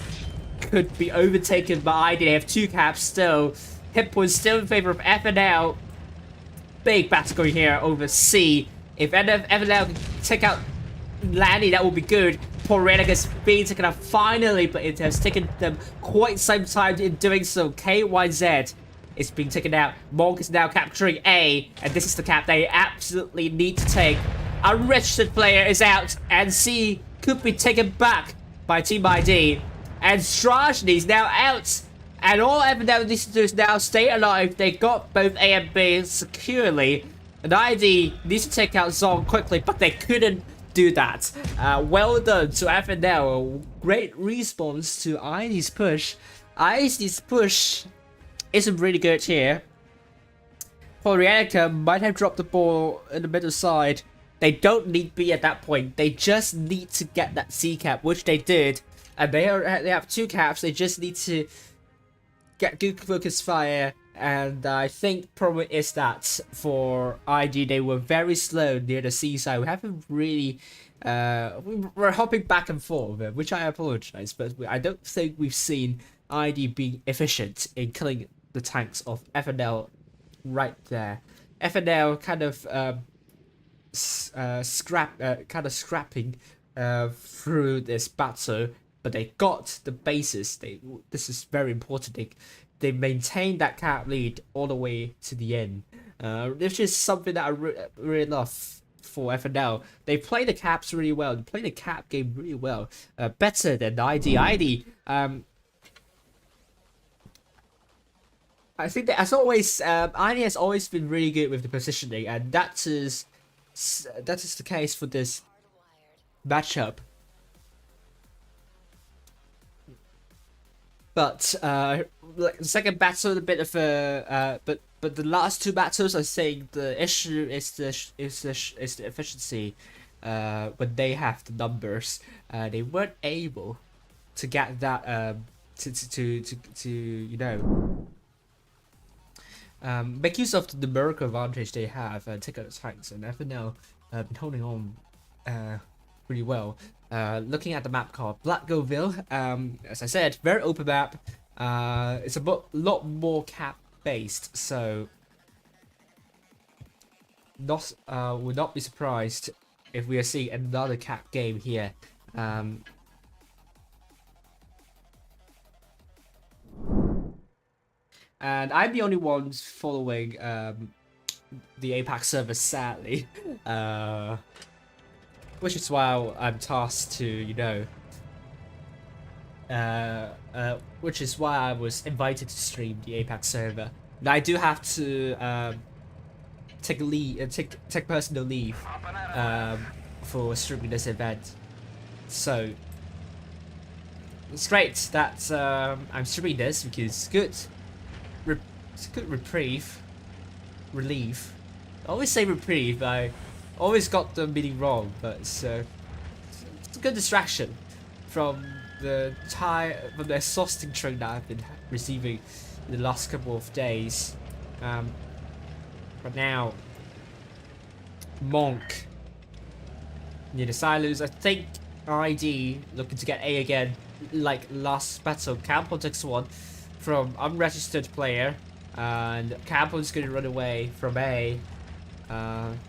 could be overtaken by ID. They have 2 caps still. Hit points still in favor of FNL. Big battle going here over C. If FNL can take out Lanny, that would be good. Poor Rennick is being taken out finally, but it has taken them quite some time in doing so. KYZ is being taken out. Monk is now capturing A, and this is the cap they absolutely need to take. Unregistered player is out, and C could be taken back by Team ID. And Strajny is now out, and all FNL needs to do is now stay alive. They got both A and B securely, and ID needs to take out Zong quickly, but they couldn't do that. Well done to FNL. Great response to ID's push. ID's push isn't really good here. Porianica might have dropped the ball in the middle side. They don't need B at that point. They just need to get that C cap, which they did. And they have 2 caps. They just need to get good focus fire. And I think probably is that for ID. They were very slow near the C side. We haven't really we're hopping back and forth, which I apologize, but I don't think we've seen ID being efficient in killing the tanks of FNL right there. FNL kind of scrapping through this battle, but they got the bases. This is very important. They maintained that cap lead all the way to the end, which is something that I really love for FNL. They play the caps really well. They play the cap game really well, better than ID. I think that as always, ID has always been really good with the positioning, and that is the case for this matchup. But like the second battle, a bit of a but the last two battles, I think the issue is the efficiency. When they have the numbers, they weren't able to get that to you know make use of the numerical advantage they have and take out the tanks. And FNL been holding on pretty well. Looking at the map called Blackgoville, as I said, very open map. It's a lot more cap based, so would not be surprised if we are seeing another cap game here. And I'm the only one following the APAC server, sadly, which is why I'm tasked to, you know, which is why I was invited to stream the APAC server. Now I do have to take personal leave for streaming this event, so it's great that I'm streaming this because it's good relief. I always say reprieve, I always got the meaning wrong, but it's a good distraction from the exhausting training that I've been receiving in the last couple of days. But now, Monk near the silos. I think ID looking to get A again, like last battle. Campbell takes one from unregistered player, and Campbell's going to run away from A.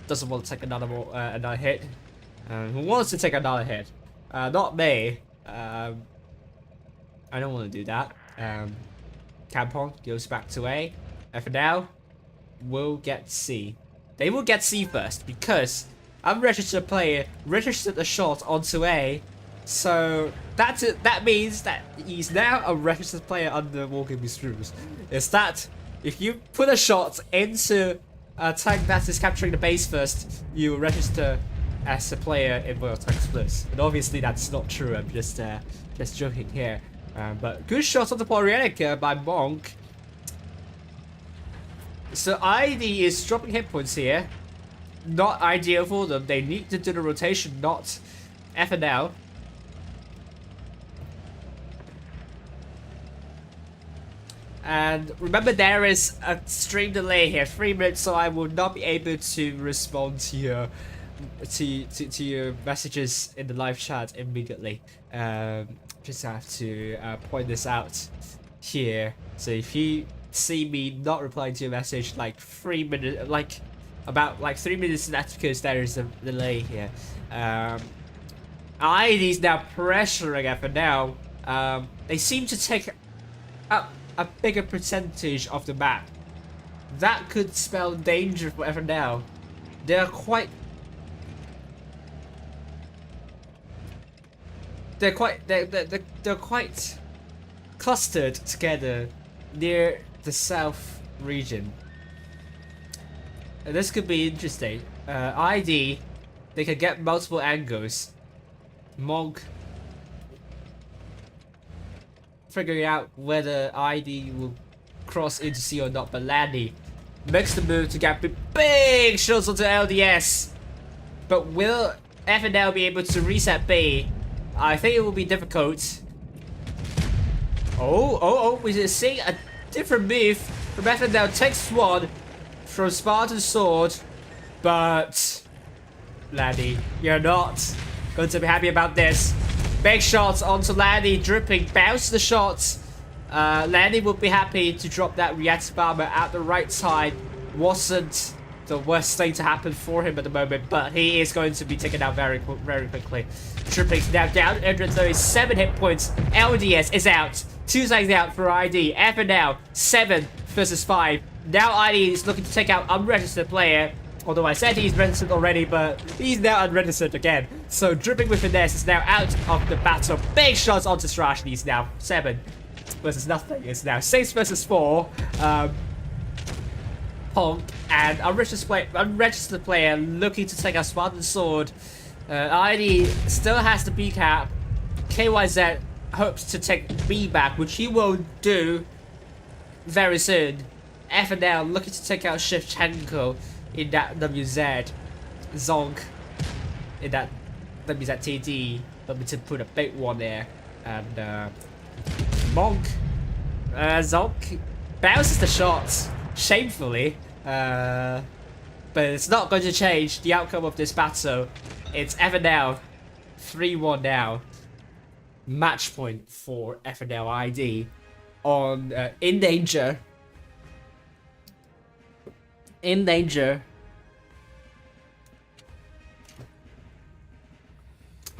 Doesn't want to take another hit. Who wants to take another hit? Not me. I don't want to do that. Campbell goes back to A. And for now, we'll get C. They will get C first because unregistered player registered a shot onto A. So that's it. That means that he's now a registered player under Wargaming's rules. Is that if you put a shot into a tank that is capturing the base first, you register as a player in World Tanks Plus. And obviously that's not true. I'm just joking here. But good shot on the Poryenic by Monk. So ID is dropping hit points here. Not ideal for them. They need to do the rotation, not FNL. And remember, there is a stream delay here, 3 minutes, so I will not be able to respond to your messages in the live chat immediately. Just have to point this out here. So if you see me not replying to your message like 3 minutes, about 3 minutes, that's because there is a delay here. ID's now pressuring FNL. They seem to take up a bigger percentage of the map. That could spell danger for FNL. They're quite clustered together near the south region. And this could be interesting. ID, they can get multiple angles. Monk figuring out whether ID will cross into C or not, but Landy makes the move to get big shots onto LDS. But will FNL be able to reset B? I think it will be difficult. We're seeing a different move from FNL. Takes one from Spartan Sword, but Landy, you're not going to be happy about this. Big shots onto Landy, dripping, bounce the shots. Landy would be happy to drop that reactive armor at the right time. Wasn't the worst thing to happen for him at the moment, but he is going to be taken out very quickly. Dripping's now down 137 hit points. LDS is out. 2 seconds out for ID. FNL 7 versus 5. Now ID is looking to take out unregistered player. Although I said he's registered already, but he's now unregistered again. So Dripping with Finesse is now out of the battle. Big shots onto Strash. He's now 7 versus nothing. It's now 6 versus 4. Honk and unregistered player looking to take out Spartan Sword. ID still has the B cap. KYZ hopes to take B back, which he will do very soon. FNL looking to take out Shevchenko in that WZ. Zonk in that WZTD. Let me to put a big one there. And Monk. Zonk bounces the shots shamefully. But it's not going to change the outcome of this battle. It's FNL 3-1 now. Match point for FNL ID on in danger. In danger.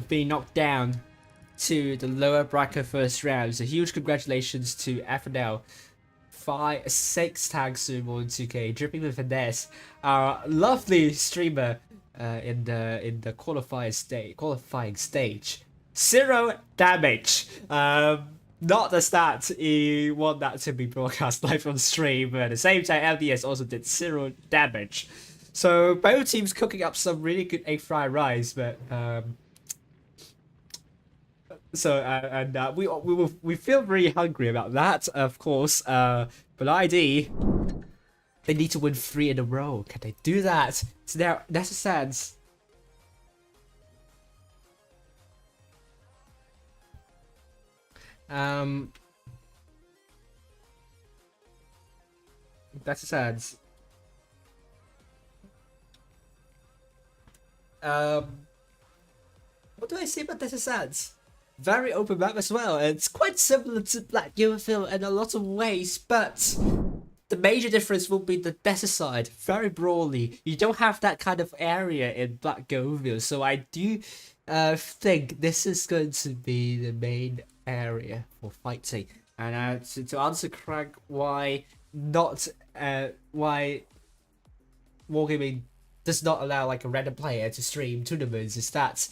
Being knocked down to the lower bracket first round. So huge congratulations to FNL. 6 tags soon on 2K, dripping with finesse. Our lovely streamer in the qualifying stage. 0 damage. Not the stat he want that to be broadcast live on stream, but at the same time LDS also did 0 damage. So both teams cooking up some really good egg fried rice, but we feel really hungry about that, of course. But ID, they need to win 3 in a row. Can they do that? So now that's a sense. That's a sense. What do I say about Desert Sands? Very open map as well, and it's quite similar to Black Gilville in a lot of ways, but the major difference will be the desert side. Very broadly, you don't have that kind of area in Black Gilville, so I do think this is going to be the main area for fighting. And to answer Craig, why Wargaming does not allow like a random player to stream tournaments is that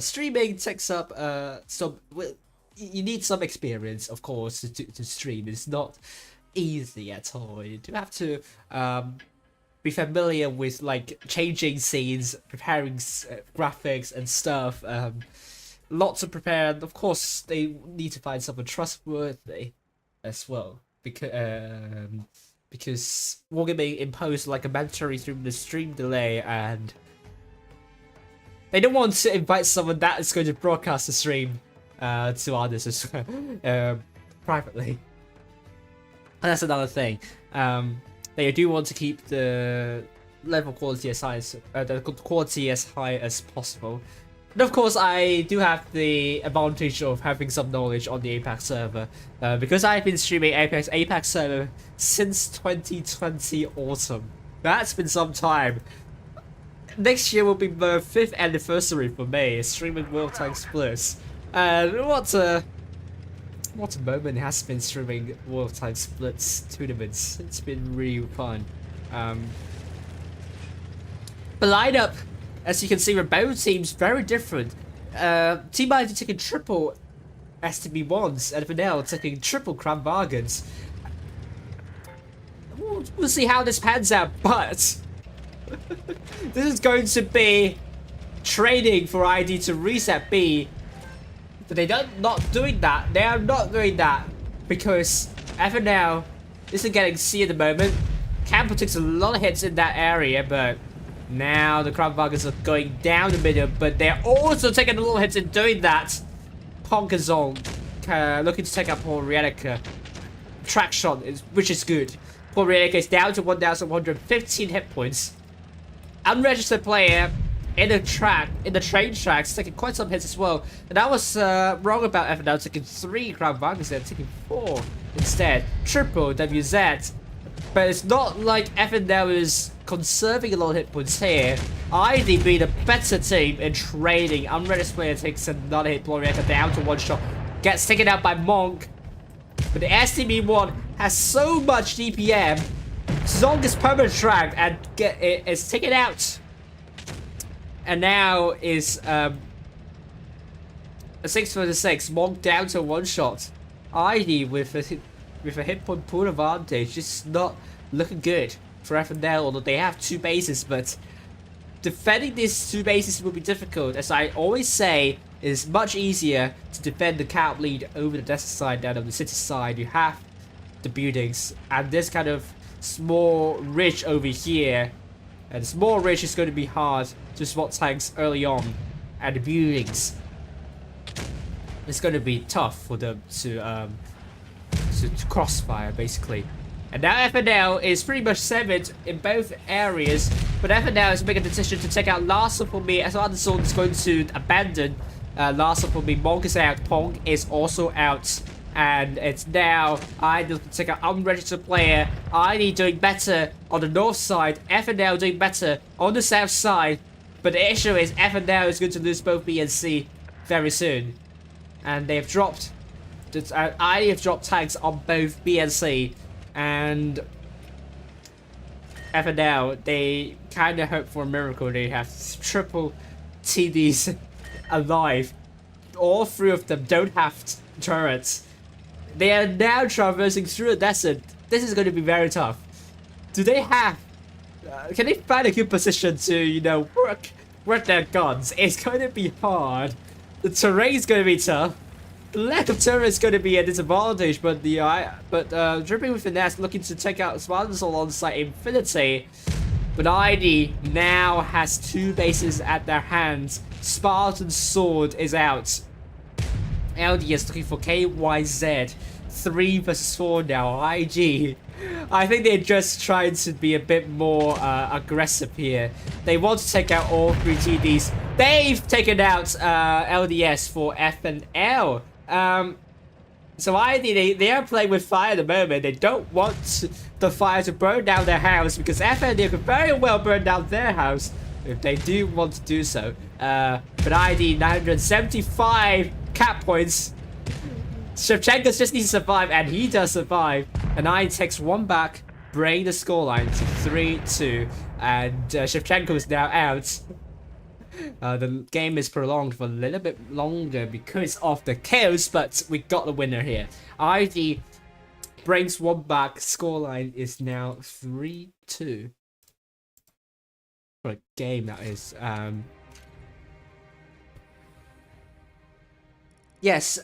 streaming takes up you need some experience, of course, to stream. It's not easy at all. You do have to be familiar with like changing scenes, preparing graphics and stuff. Lots to prepare, and of course they need to find someone trustworthy as well, because Wargaming imposed like a mandatory stream delay, and they don't want to invite someone that is going to broadcast the stream to others as privately. And that's another thing. They do want to keep the level quality as high as possible. And of course, I do have the advantage of having some knowledge on the APAC server, because I've been streaming APAC server since 2020 autumn. That's been some time. Next year will be the 5th anniversary for me, streaming World Tanks Blitz. And what a moment it has been streaming World Tanks Blitz tournaments. It's been really fun. The lineup, as you can see, with both teams very different. Team ID taking triple STB1s, and FNL taking triple Kramwagens. We'll see how this pans out, but this is going to be training for ID to reset B. But they are not doing that. They are not doing that because FNL isn't getting C at the moment. Campo takes a lot of hits in that area, but now the Kramwagens are going down the middle, but they're also taking a little hits in doing that. Ponkazon looking to take out Paul Rienica. Track shot, which is good. Paul Rienica is down to 1,115 hit points. Unregistered player in the train tracks, taking quite some hits as well. And I was wrong about FNL taking 3 Kramwagens and taking 4 instead. Triple WZ. But it's not like FNL is conserving a lot of hit points here. ID being a better team in trading. Unregistered player takes another hit. Glorieta down to 1 shot. Gets taken out by Monk. But the STB1 has so much DPM. Zong is permanent tracked and is taken out. And now is a 6 vs 6. Monk down to 1 shot. ID with a hit point pool advantage. Just not looking good for FNL, although they have 2 bases, but defending these two bases will be difficult. As I always say, it is much easier to defend the camp lead over the desert side than on the city side. You have the buildings and this kind of small ridge over here. And the small ridge is going to be hard to spot tanks early on. And the buildings, it's going to be tough for them to crossfire basically. And now FNL is pretty much severed in both areas, but FNL is making a decision to take out Larson for me, as Anderson is going to abandon Larson for me. Monk is out, Pong is also out, and it's now I need to take out unregistered player. ID doing better on the north side, FNL doing better on the south side, but the issue is FNL is going to lose both B and C very soon. And they have dropped, ID have dropped tanks on both B and C. And FNL, they kind of hope for a miracle. They have triple TDs alive. All three of them don't have turrets. They are now traversing through a desert. This is going to be very tough. Do they have... can they find a good position to, you know, work their guns? It's going to be hard. The terrain is going to be tough. The lack of turret is going to be a disadvantage, but Dripping with Finesse looking to take out Spartans alongside Infinity. But ID now has two bases at their hands. Spartan's sword is out. LDS looking for KYZ. 3 versus 4 now. IG. I think they're just trying to be a bit more aggressive here. They want to take out all 3 TDs. They've taken out LDS for F and L. So they are playing with fire at the moment. They don't want the fire to burn down their house, because FND could very well burn down their house if they do want to do so. But ID 975 cap points. Shevchenko just needs to survive, and he does survive. And ID takes 1 back, bring the scoreline to 3-2, and Shevchenko is now out. The game is prolonged for a little bit longer because of the chaos, but we got the winner here. ID brings 1 back. Scoreline is now 3-2. For a game that is. Yes.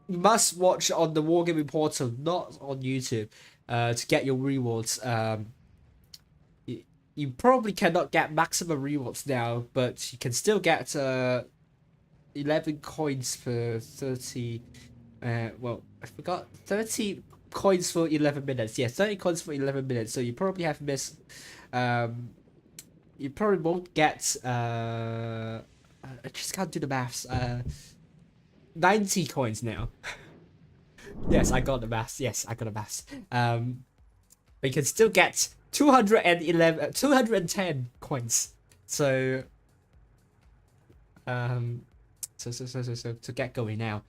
You must watch on the Wargaming portal, not on YouTube, to get your rewards. You probably cannot get maximum rewards now, but you can still get 11 coins for 30. Well, I forgot 30 coins for 11 minutes. Yeah, 30 coins for 11 minutes. So you probably have missed. You probably won't get. I just can't do the maths. 90 coins now. Yes, I got the maths. Yes, I got the maths. But you can still get 210 coins. So so to get going now.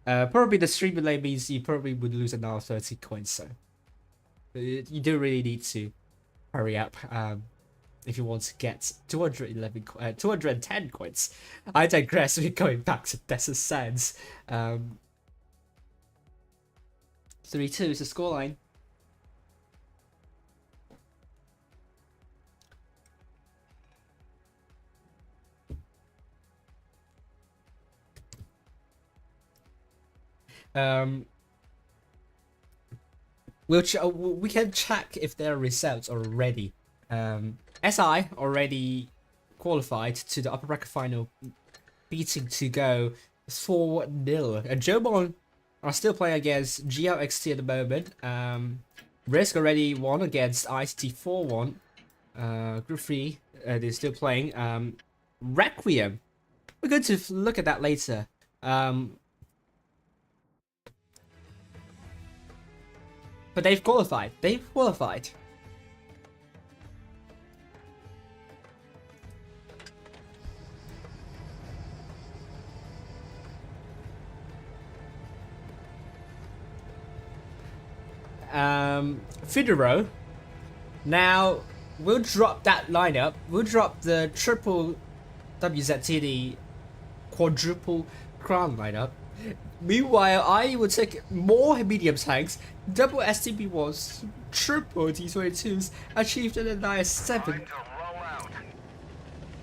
Probably the stream delay means you probably would lose another 30 coins, so you do really need to hurry up if you want to get 210 coins. I digress. We're going back to Desert Sands. 3-2 is the scoreline. We can check if there are results already. SI already qualified to the upper bracket final, beating to go 4-0. And Jomon are still playing against GLXT at the moment. Risk already won against ICT 4-1. Group 3, they're still playing. Requiem, we're going to look at that later. But they've qualified. They've qualified. Fidero. Now, we'll drop that lineup. We'll drop the triple WZTD quadruple crown lineup. Meanwhile, I will take more medium tanks, double STB1s, triple T22s, achieved an nice 7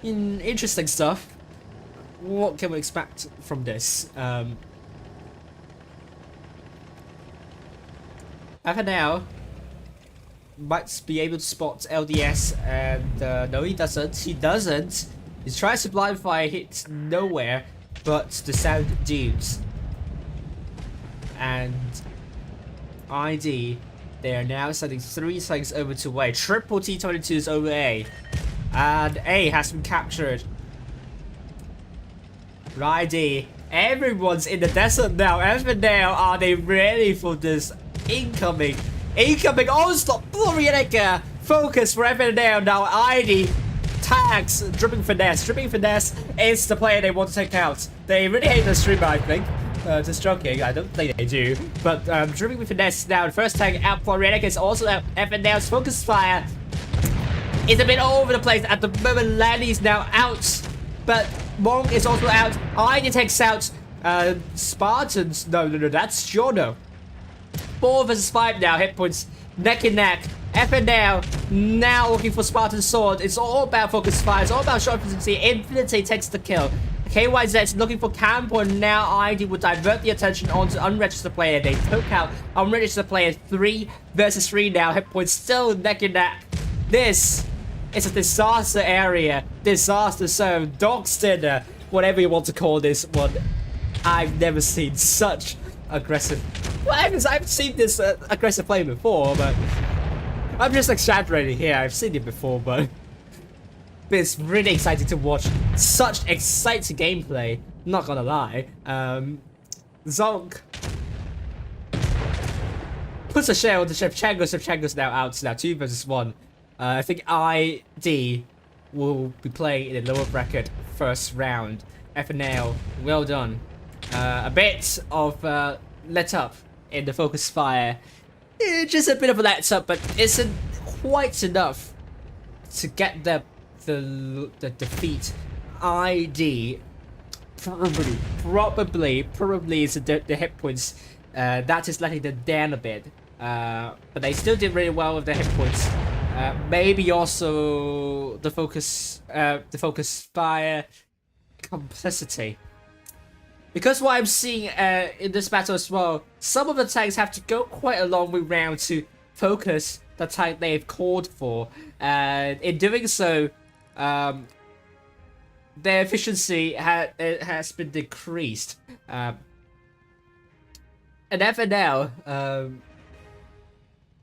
Interesting stuff. What can we expect from this? FNL might be able to spot LDS, and no, he doesn't. He doesn't. He tries to blind fire, hit nowhere, but the sound dudes. And ID, they are now sending 3 things over to A. Triple T-22s over A. And A has been captured. ID, everyone's in the desert now. FNL, are they ready for this incoming onslaught? Blorianica, focus for FNL now. ID tags dripping finesse is the player they want to take out. They really hate the streamer, I think. Just joking, I don't think they do. But dripping with finesse now. The first tag out. Blorianica is also out. FNL's focus fire is a bit all over the place at the moment. Lanny's now out, but Monk is also out. ID takes out Spartans. No, that's Jono. 4 versus 5 now. Hit points neck and neck. FNL now looking for Spartan Sword. It's all about focus fire. It's all about shot efficiency. Infinity takes the kill. KYZ looking for Campo, and now ID will divert the attention onto unregistered player. They took out unregistered player. 3 versus 3 now. Hit points still neck and neck. This is a disaster area. Disaster zone. Dog's dinner. Whatever you want to call this one. I've never seen such aggressive... Well, I've seen this aggressive play before, but... I'm just exaggerating here. I've seen it before, but... It's really exciting to watch such exciting gameplay. Not gonna lie. Zonk puts a shell onto Shevchenko. Shevchenko's now out. Now 2 versus 1. I think ID will be playing in the lower bracket first round. FNL, well done. A bit of let up in the focus fire. Just a bit of a let up, but isn't quite enough to get the defeat. ID probably is the hit points. That is letting them down a bit. But they still did really well with the hit points. Maybe also the focus fire complexity. Because what I'm seeing in this battle as well, some of the tanks have to go quite a long way round to focus the tank they've called for, and in doing so, their efficiency has been decreased. And FNL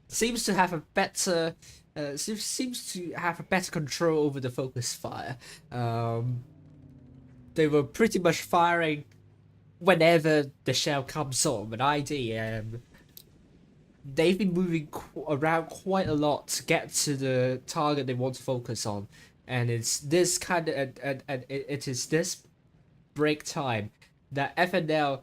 seems to have a better control over the focus fire. They were pretty much firing whenever the shell comes on, but ID, they've been moving around quite a lot to get to the target they want to focus on, and it's this kind of it is this break time that FNL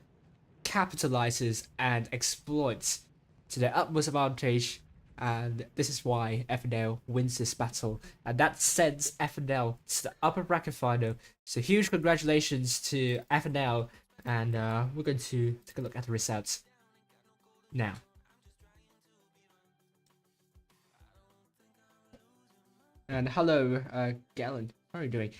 capitalizes and exploits to their utmost advantage, and this is why FNL wins this battle, and that sends FNL to the upper bracket final. So huge congratulations to FNL, and we're going to take a look at the results now. And hello, Galen, how are you doing?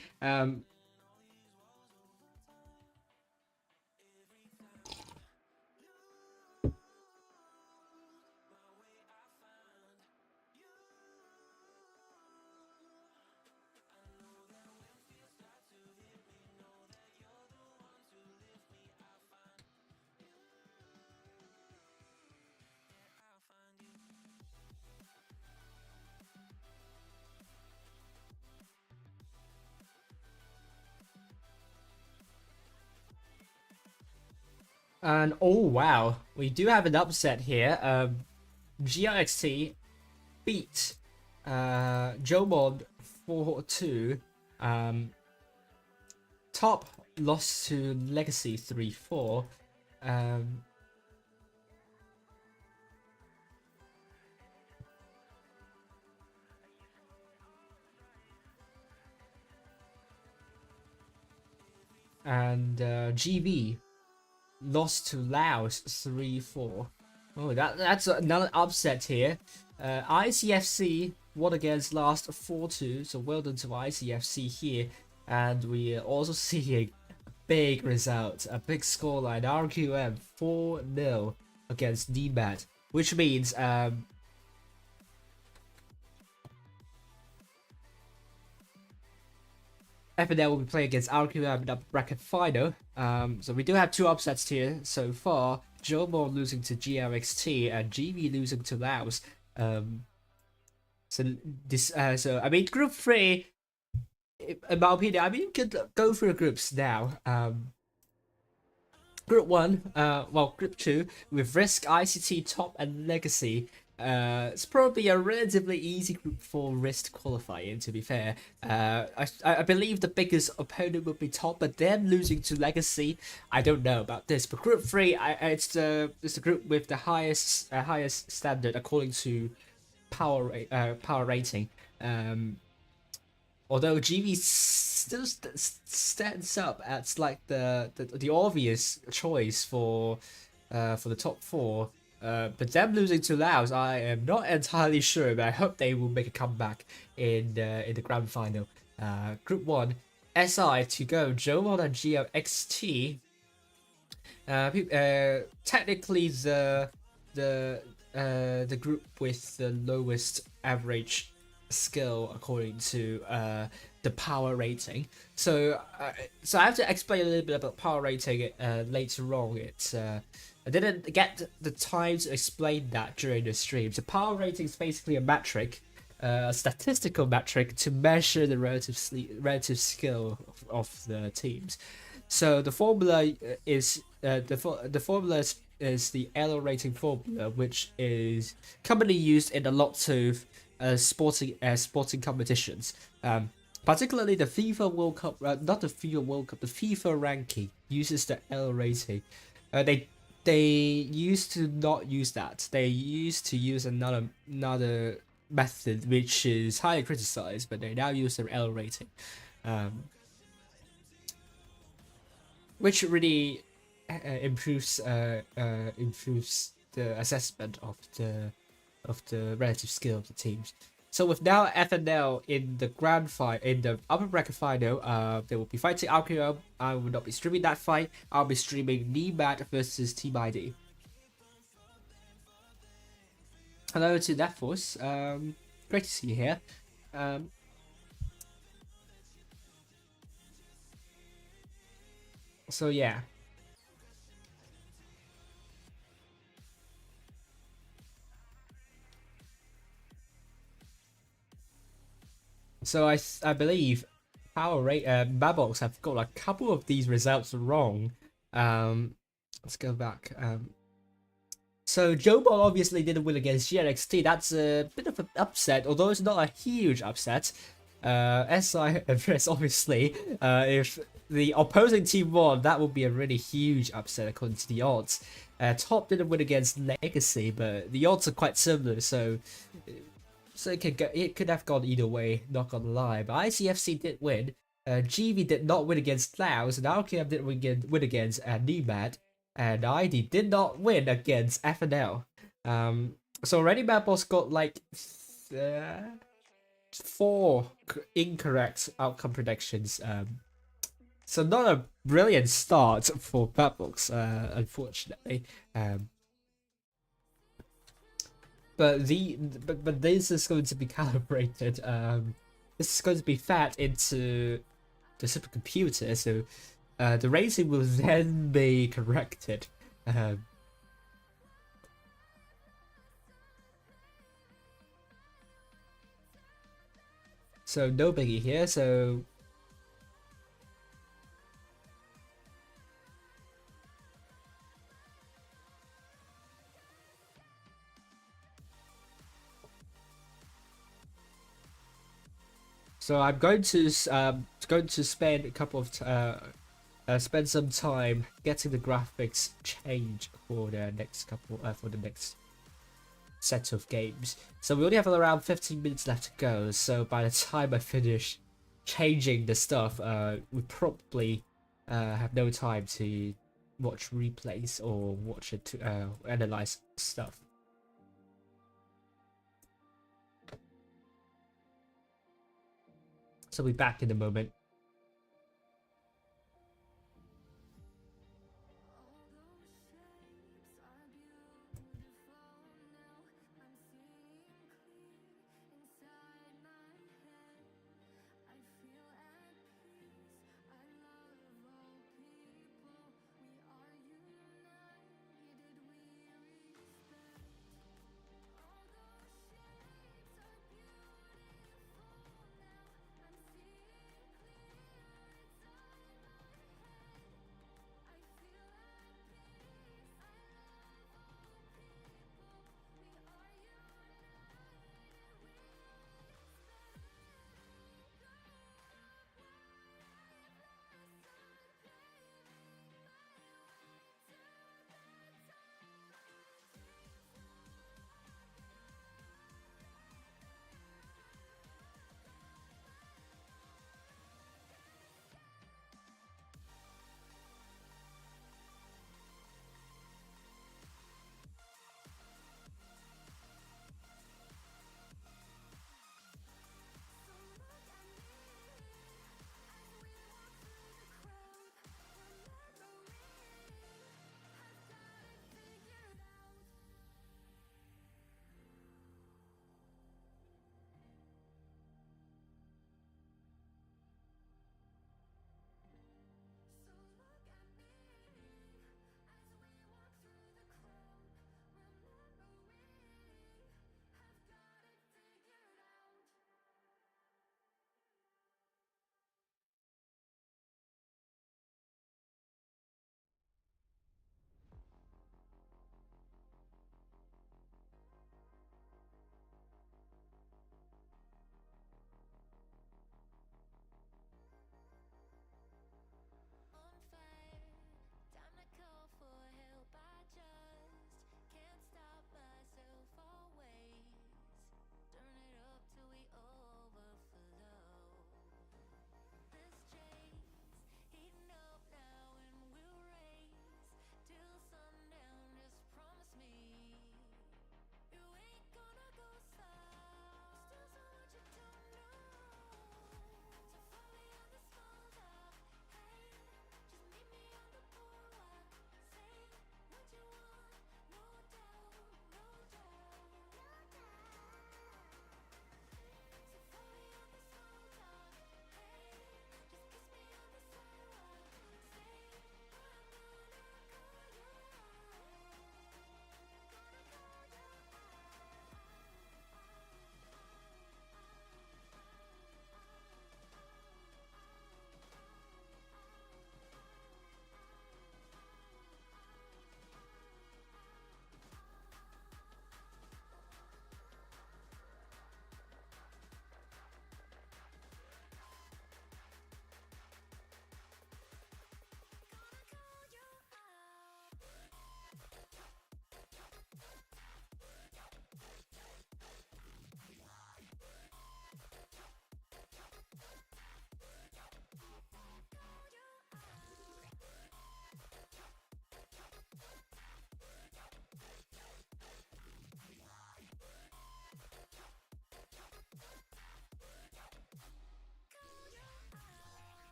And oh wow, we do have an upset here. GRXT beat Jomon 4-2. Top lost to Legacy 3-4. And GB lost to Laos 3-4. Oh, that's another upset here. ICFC won against last 4-2, so well done to ICFC here. and we also see a big result, a big scoreline. RQM 4-0 against DMAT, which means FNL will be playing against RQM in the upper bracket final. So we do have two upsets here so far. Jomo losing to GRXT and GB losing to Laos. So I mean, Group 3, in my opinion, I mean, you could go through groups now. Group 1, Group 2, with Risk, ICT, Top, and Legacy. It's probably a relatively easy group for Risk to qualify in, to be fair. I believe the biggest opponent would be Top, but them losing to Legacy, I don't know about this. But Group 3, it's the group with the highest standard according to power rating. Although GV still stands up as like the obvious choice for the top 4, but them losing to Laos, I am not entirely sure, but I hope they will make a comeback in the grand final. Group 1, SI to go, Jomon and GLXT. Technically the group with the lowest average skill according to the power rating. So I have to explain a little bit about power rating later on. I didn't get the time to explain that during the stream. So power rating is basically a metric, a statistical metric to measure the relative skill of the teams. So the formula is the formula is the Elo rating formula, which is commonly used in a lot of sporting competitions. Particularly the FIFA World Cup, not the FIFA World Cup, the FIFA ranking uses the Elo rating. They used to not use that. They used to use another method which is highly criticized, but they now use the Elo rating, which really improves the assessment of the relative skill of the teams. So with now FNL in the in the upper bracket final, they will be fighting RQM. I will not be streaming that fight. I'll be streaming NEMAT versus Team ID. Hello to NetForce. Great to see you here. So yeah. So I believe power rate Babox have got a couple of these results wrong. Let's go back. So Jobol obviously didn't win against GNXT. That's a bit of an upset, although it's not a huge upset. SI and Risk, obviously, if the opposing team won, that would be a really huge upset according to the odds. Top didn't win against Legacy, but the odds are quite similar, so it could have gone either way, not gonna lie. But ICFC did win. GV did not win against Laos, and RKM didn't win against NEMAT, and ID did not win against FNL. So already Mapboss got like 4 incorrect outcome predictions. So not a brilliant start for Mapbox, unfortunately. But this is going to be calibrated. This is going to be fed into the supercomputer, so the rating will then be corrected. So no biggie here. So I'm going to spend a couple of spend some time getting the graphics changed for the next set of games. So we only have around 15 minutes left to go. So by the time I finish changing the stuff, we probably have no time to watch replays or watch it to analyze stuff. So we'll be back in a moment.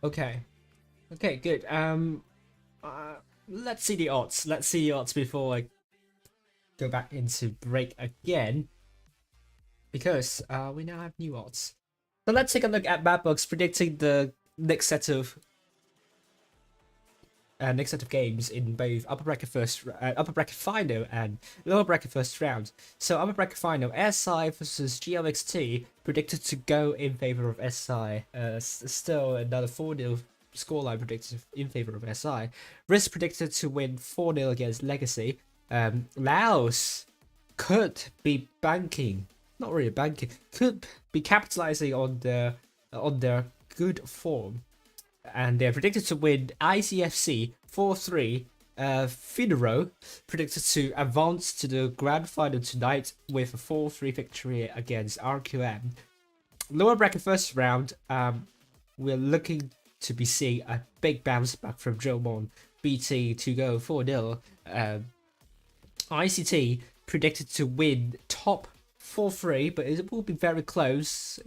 Okay. Okay, good. Let's see the odds. Let's see the odds before I go back into break again, because we now have new odds. So let's take a look at MapBox predicting the next set of games in both upper bracket final and lower bracket first round. So upper bracket final, SI versus GLXT predicted to go in favor of SI. Still another 4-0 scoreline predicted in favor of SI. Risk predicted to win 4-0 against Legacy. Laos could be banking, not really banking, could be capitalizing on their good form, and they're predicted to win ICFC 4-3. Finero predicted to advance to the grand final tonight with a 4-3 victory against RQM. Lower bracket first round, we're looking to be seeing a big bounce back from Jomon BT to go 4-0. ICT predicted to win top 4-3, but it will be very close.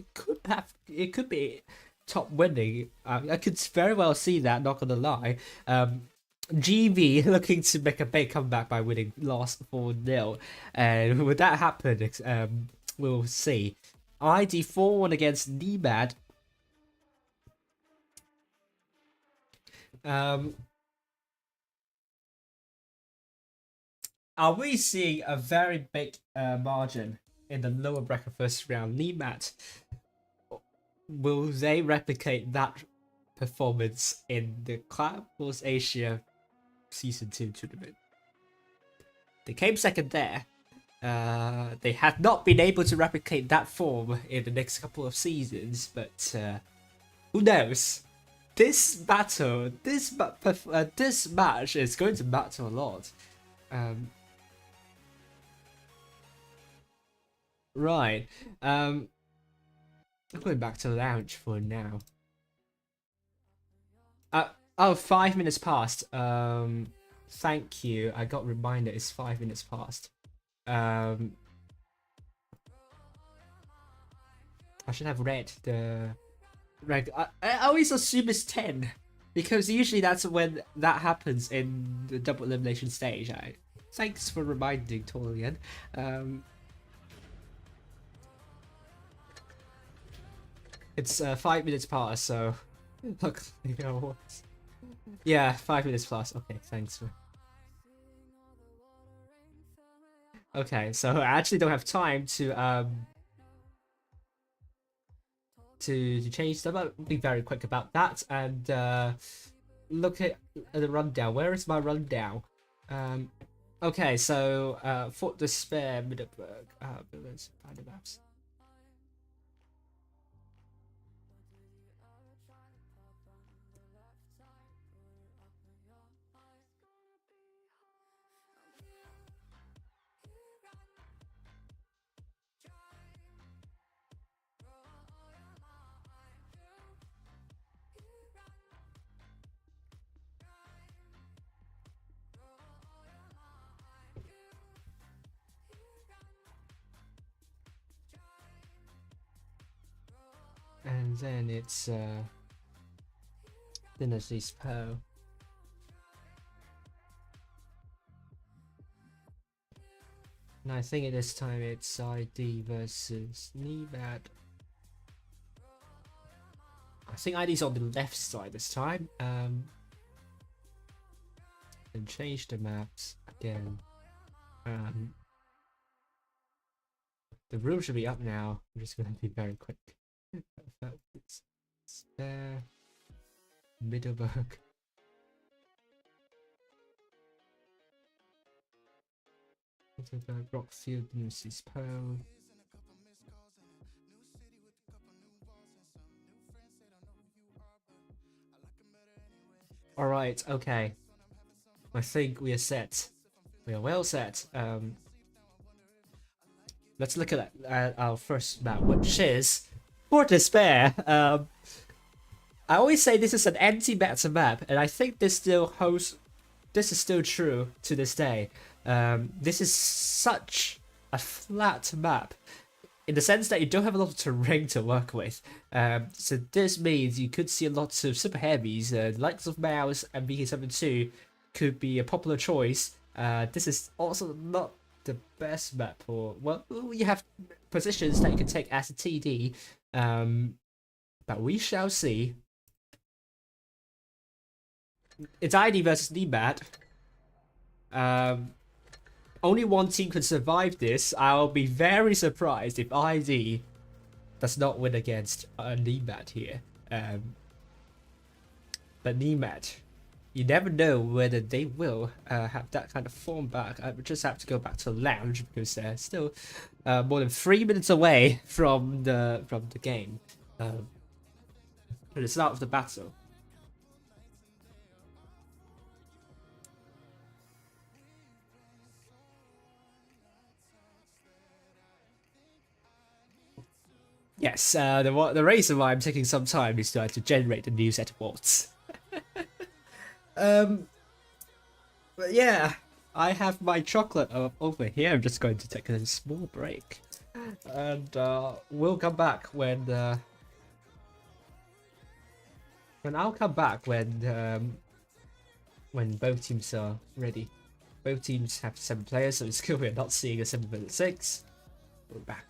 It could be top winning. I could very well see that, not gonna lie. GV looking to make a big comeback by winning last 4-0, and would that happen, we'll see. ID 4-1 against Nemad. Are we seeing a very big margin in the lower bracket first round? Nemad, will they replicate that performance in the Cloud Wars Asia Season 2 tournament? They came second there. They have not been able to replicate that form in the next couple of seasons, but who knows? This battle, this match is going to matter a lot. Right. I'm going back to the lounge for now. Oh, 5 minutes past. Thank you. I got reminded it's 5 minutes past. I should have read the rank. I always assume it's 10, because usually that's when that happens in the double elimination stage. Thanks for reminding, Torian. It's 5 minutes past, so look, yeah, 5 minutes plus. Okay, thanks. Okay, so I actually don't have time to change them. I'll be very quick about that, and look at the rundown. Where is my rundown? Okay, so Fort Despair, Middleburg, Village, find the maps. And then it's Dynasty's Pearl. And I think at this time it's ID versus Nemad. I think ID's on the left side this time. And change the maps again. The room should be up now. I'm just gonna be very quick. Spare Middleburg. Rockfield, Newsy's Pearl. Right, okay. I think we are set. We are well set. Let's look at our first map, which is For Despair. I always say this is an anti-meta map, and I think this still holds. This is still true to this day. This is such a flat map, in the sense that you don't have a lot of terrain to work with. So this means you could see a lot of super heavies, the likes of Mouse and VK72 could be a popular choice. This is also not the best map for, well, you have positions that you can take as a TD, but we shall see. It's ID versus Nemat. Only one team could survive this. I'll be very surprised if ID does not win against Nemat here. But Nemat, you never know whether they will have that kind of form back. I would just have to go back to the lounge because they're still more than 3 minutes away from the game, from the start of the battle. Yes, the reason why I'm taking some time is to generate the new set of words. But yeah, I have my chocolate over here. I'm just going to take a small break, and we'll come back when I'll come back when both teams are ready. Both teams have 7 players, so it's good we're not seeing a 7-6. We're back.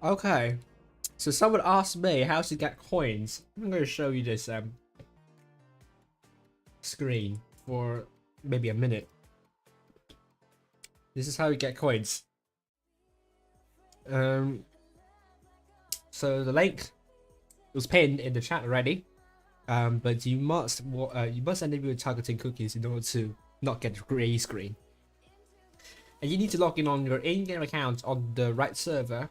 Okay, so someone asked me how to get coins. I'm going to show you this screen for maybe a minute. This is how you get coins. So the link was pinned in the chat already, but you must enable targeting cookies in order to not get a grey screen. And you need to log in on your in-game account on the right server.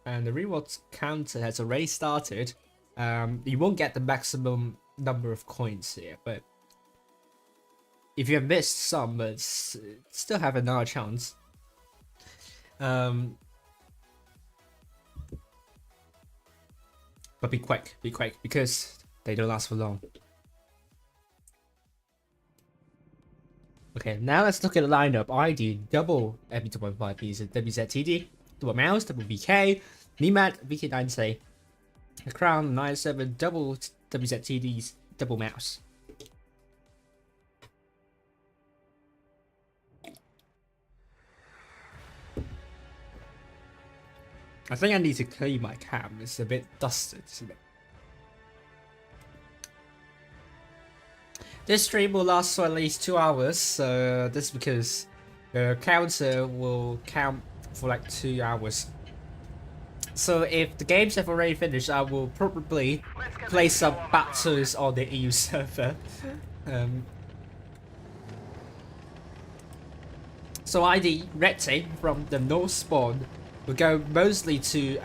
And the rewards counter has already started. You won't get the maximum number of coins here, but if you have missed some, but still have another chance. But be quick, because they don't last for long. Okay, now let's look at the lineup. ID double MP2.5 WZTD, double Mouse, double VK, Nemat, VK90, the Crown 97, double WZTDs, double Mouse. I think I need to clean my cam, it's a bit dusted, isn't it? This stream will last for at least 2 hours, so this is because the counter will count for like 2 hours. So if the games have already finished, I will probably play some battles on the EU server. So ID, red team from the north spawn, will go mostly to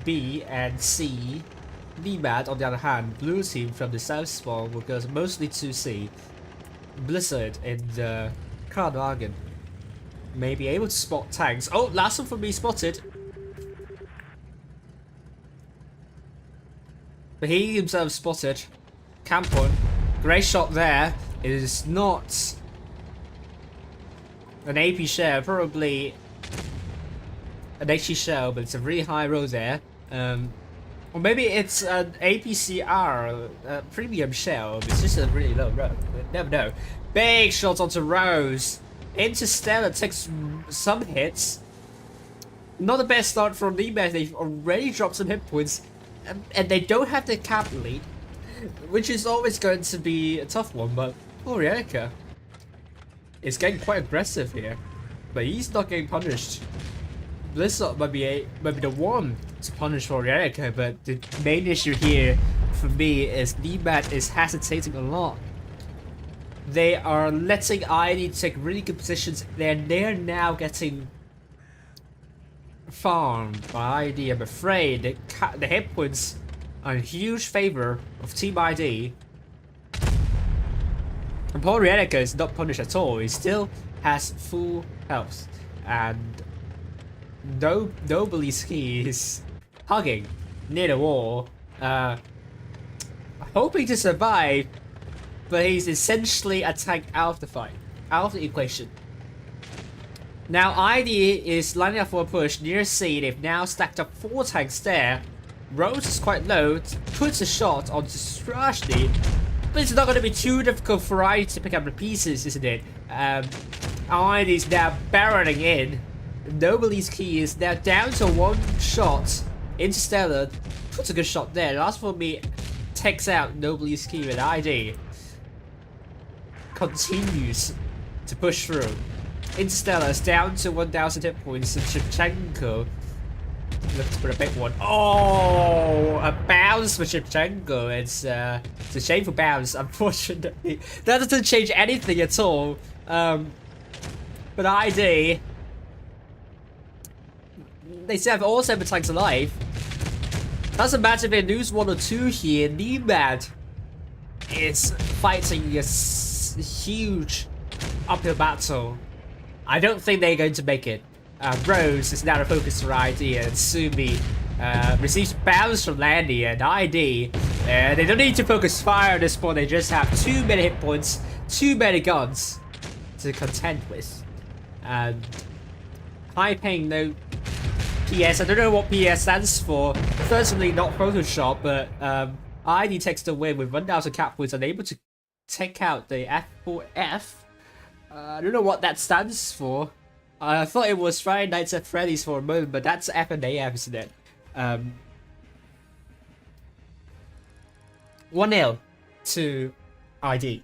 B and C. Nemat, on the other hand, blue team from the south spawn will go mostly to C. Blizzard in the Crown Wagon may be able to spot tanks. Oh, last one for me spotted. But he himself spotted. Camp one. Great shot there. It is not an AP shell, probably an HE shell, but it's a really high roll there. Or maybe it's an APCR, premium shell, but it's just a really low roll. Never know. Big shots onto Rose. Interstellar takes some hits. Not the best start from Nemet. They've already dropped some hit points. And they don't have the cap lead, which is always going to be a tough one, but Orielica is getting quite aggressive here. But he's not getting punished. Blitz might be the one to punish Orielica, but the main issue here for me is Nemet is hesitating a lot. They are letting ID take really good positions. They're now getting farmed by ID. I'm afraid the hit points are in huge favor of Team ID. And Orielica is not punished at all. He still has full health. And Nobleyski is hugging near the wall, hoping to survive, but he's essentially a tank out of the fight, out of the equation. Now ID is lining up for a push near C. They've now stacked up 4 tanks there. Rose is quite low, puts a shot onto Strashny, but it's not going to be too difficult for ID to pick up the pieces, isn't it? ID is now barreling in. Nobody's key is now down to 1 shot. Interstellar puts a good shot there. Last for me takes out Nobody's key with ID. Continues to push through. Interstellar is down to 1,000 hit points, and Shevchenko looks for a big one. Oh, a bounce for Shevchenko. It's a shameful bounce, unfortunately. That doesn't change anything at all. But ID, they still have all 7 tanks alive. Doesn't matter if they lose 1 or 2 here. Nemet is fighting a huge uphill battle. I don't think they're going to make it. Rose is now the focus for ID, and Sumi receives bounce from Landy, and ID, they don't need to focus fire at this point. They just have too many hit points, too many guns to contend with. And high paying, no PS. I don't know what PS stands for. Certainly not Photoshop, but ID takes the win with 1,000 cap points and able to take out the F4F. I don't know what that stands for. I thought it was Friday Nights at Freddy's for a moment, but that's F and AF, isn't it? 1-0 to ID.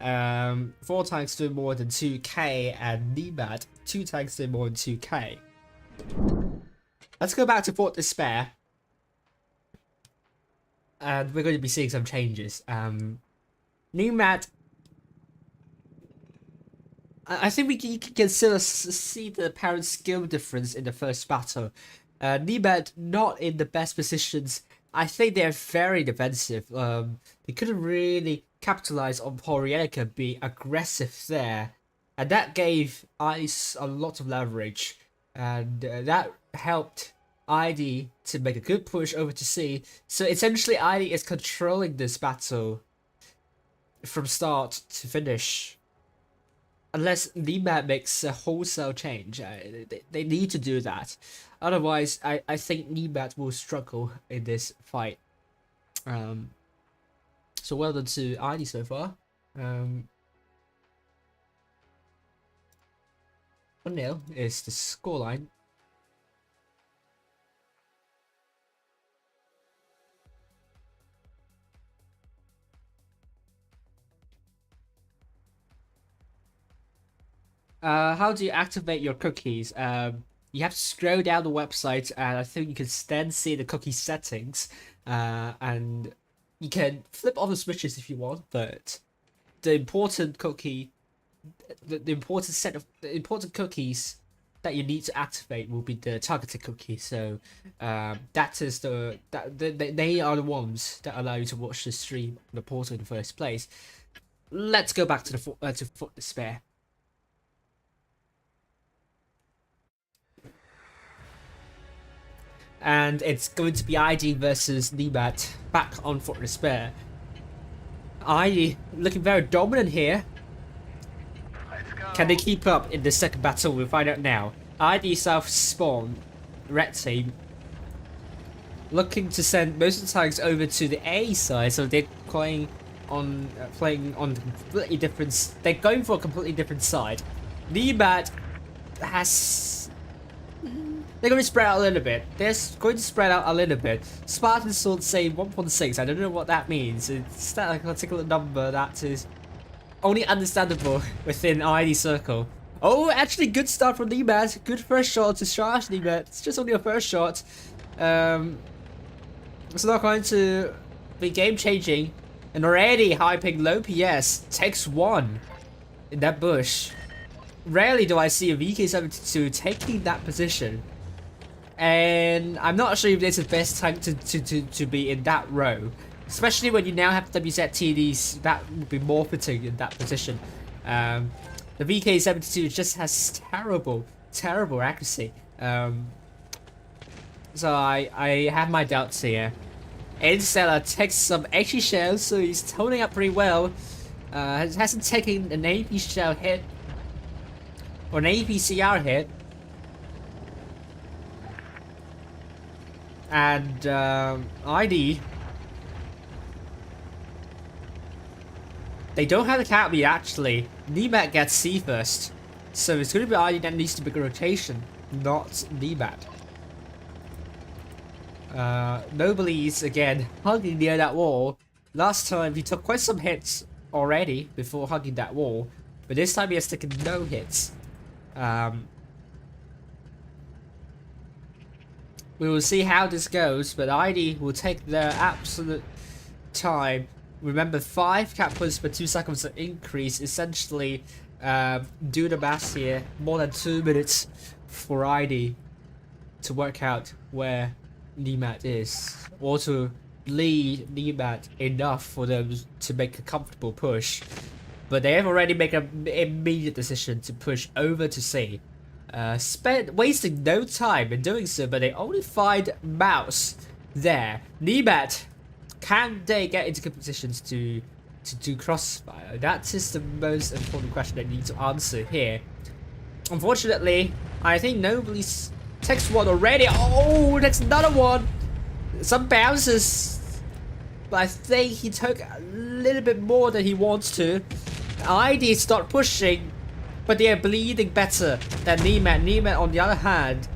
4 tanks do more than 2k, and Nemet 2 tanks do more than 2k. Let's go back to Fort Despair. And we're going to be seeing some changes. Nemet, I think we can still see the apparent skill difference in the first battle. Nemet not in the best positions. I think they're very defensive. They couldn't really capitalize on Orielica being aggressive there, and that gave Ice a lot of leverage, and that helped ID to make a good push over to C. So essentially ID is controlling this battle from start to finish. Unless Nemet makes a wholesale change. They need to do that. Otherwise, I think Nemet will struggle in this fight. So well done to ID so far. 1-0 is the scoreline. How do you activate your cookies? You have to scroll down the website, and I think you can then see the cookie settings, and you can flip off the switches if you want, but the important cookie, the important set of the important cookies that you need to activate will be the targeted cookies. So that is they are the ones that allow you to watch the stream on the portal in the first place. Let's go back to the Fort Despair. and it's going to be ID versus Nemat back on Fort Despair. ID looking very dominant here. Can they keep up in the second battle? We'll find out now. ID South spawn, red team, looking to send most of the tanks over to the A side, so they're playing on completely different. They're going for a completely different side. Nemat has. They're going to spread out a little bit. They're going to spread out a little bit. Spartan Sword say 1.6. I don't know what that means. It's that like a particular number that is only understandable within ID circle. Oh, actually, good start from Nemat. Good first shot to charge Nemat. It's just only a first shot. It's not going to be game changing. And already hyping low PS takes one in that bush. Rarely do I see a VK72 taking that position. And I'm not sure if it's the best time to be in that row. Especially when you now have WZTDs, that would be more fitting in that position. The VK72 just has terrible accuracy. So I have my doubts here. Interstellar takes some HE shells, so he's toning up pretty well. Hasn't taken an AP shell hit or an APCR hit. And ID, they don't have the Cat B actually. Nemat gets C first, so it's going to be ID that needs to make a rotation, not Nemat. Nobody's again hugging near that wall. Last time he took quite some hits already before hugging that wall, but this time he has taken no hits. We will see how this goes, but ID will take their absolute time. Remember, 5 cat points per 2 seconds of increase. Essentially, do the math here. More than 2 minutes for ID to work out where Nemat is, or to lead Nemat enough for them to make a comfortable push. But they have already made an immediate decision to push over to C. Wasting no time in doing so, but they only find Mouse there. Nemat, can they get into good positions to do crossfire? That is the most important question they need to answer here. Unfortunately, I think nobody's takes one already. Oh, that's another one. Some bounces, but I think he took a little bit more than he wants to. ID start pushing, but they are bleeding better than Nemat. Nemat, on the other hand,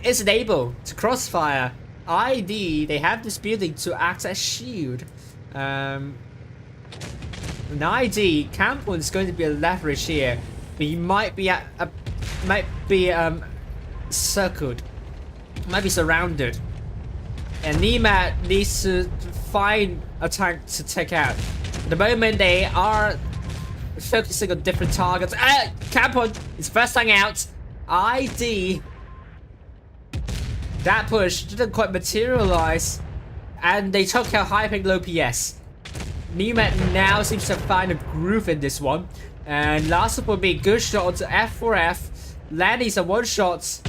isn't able to crossfire. ID, they have this building to act as shield. And ID, Campbell is going to be a leverage here, but he might be circled, might be surrounded, and Nemat needs to find a tank to take out. At the moment, they are focusing on different targets. Campon is first thing out. ID, that push didn't quite materialize, and they took out hyping low PS. Nemat now seems to find a groove in this one, and last up will be good shot to F4F. Landing some one shots,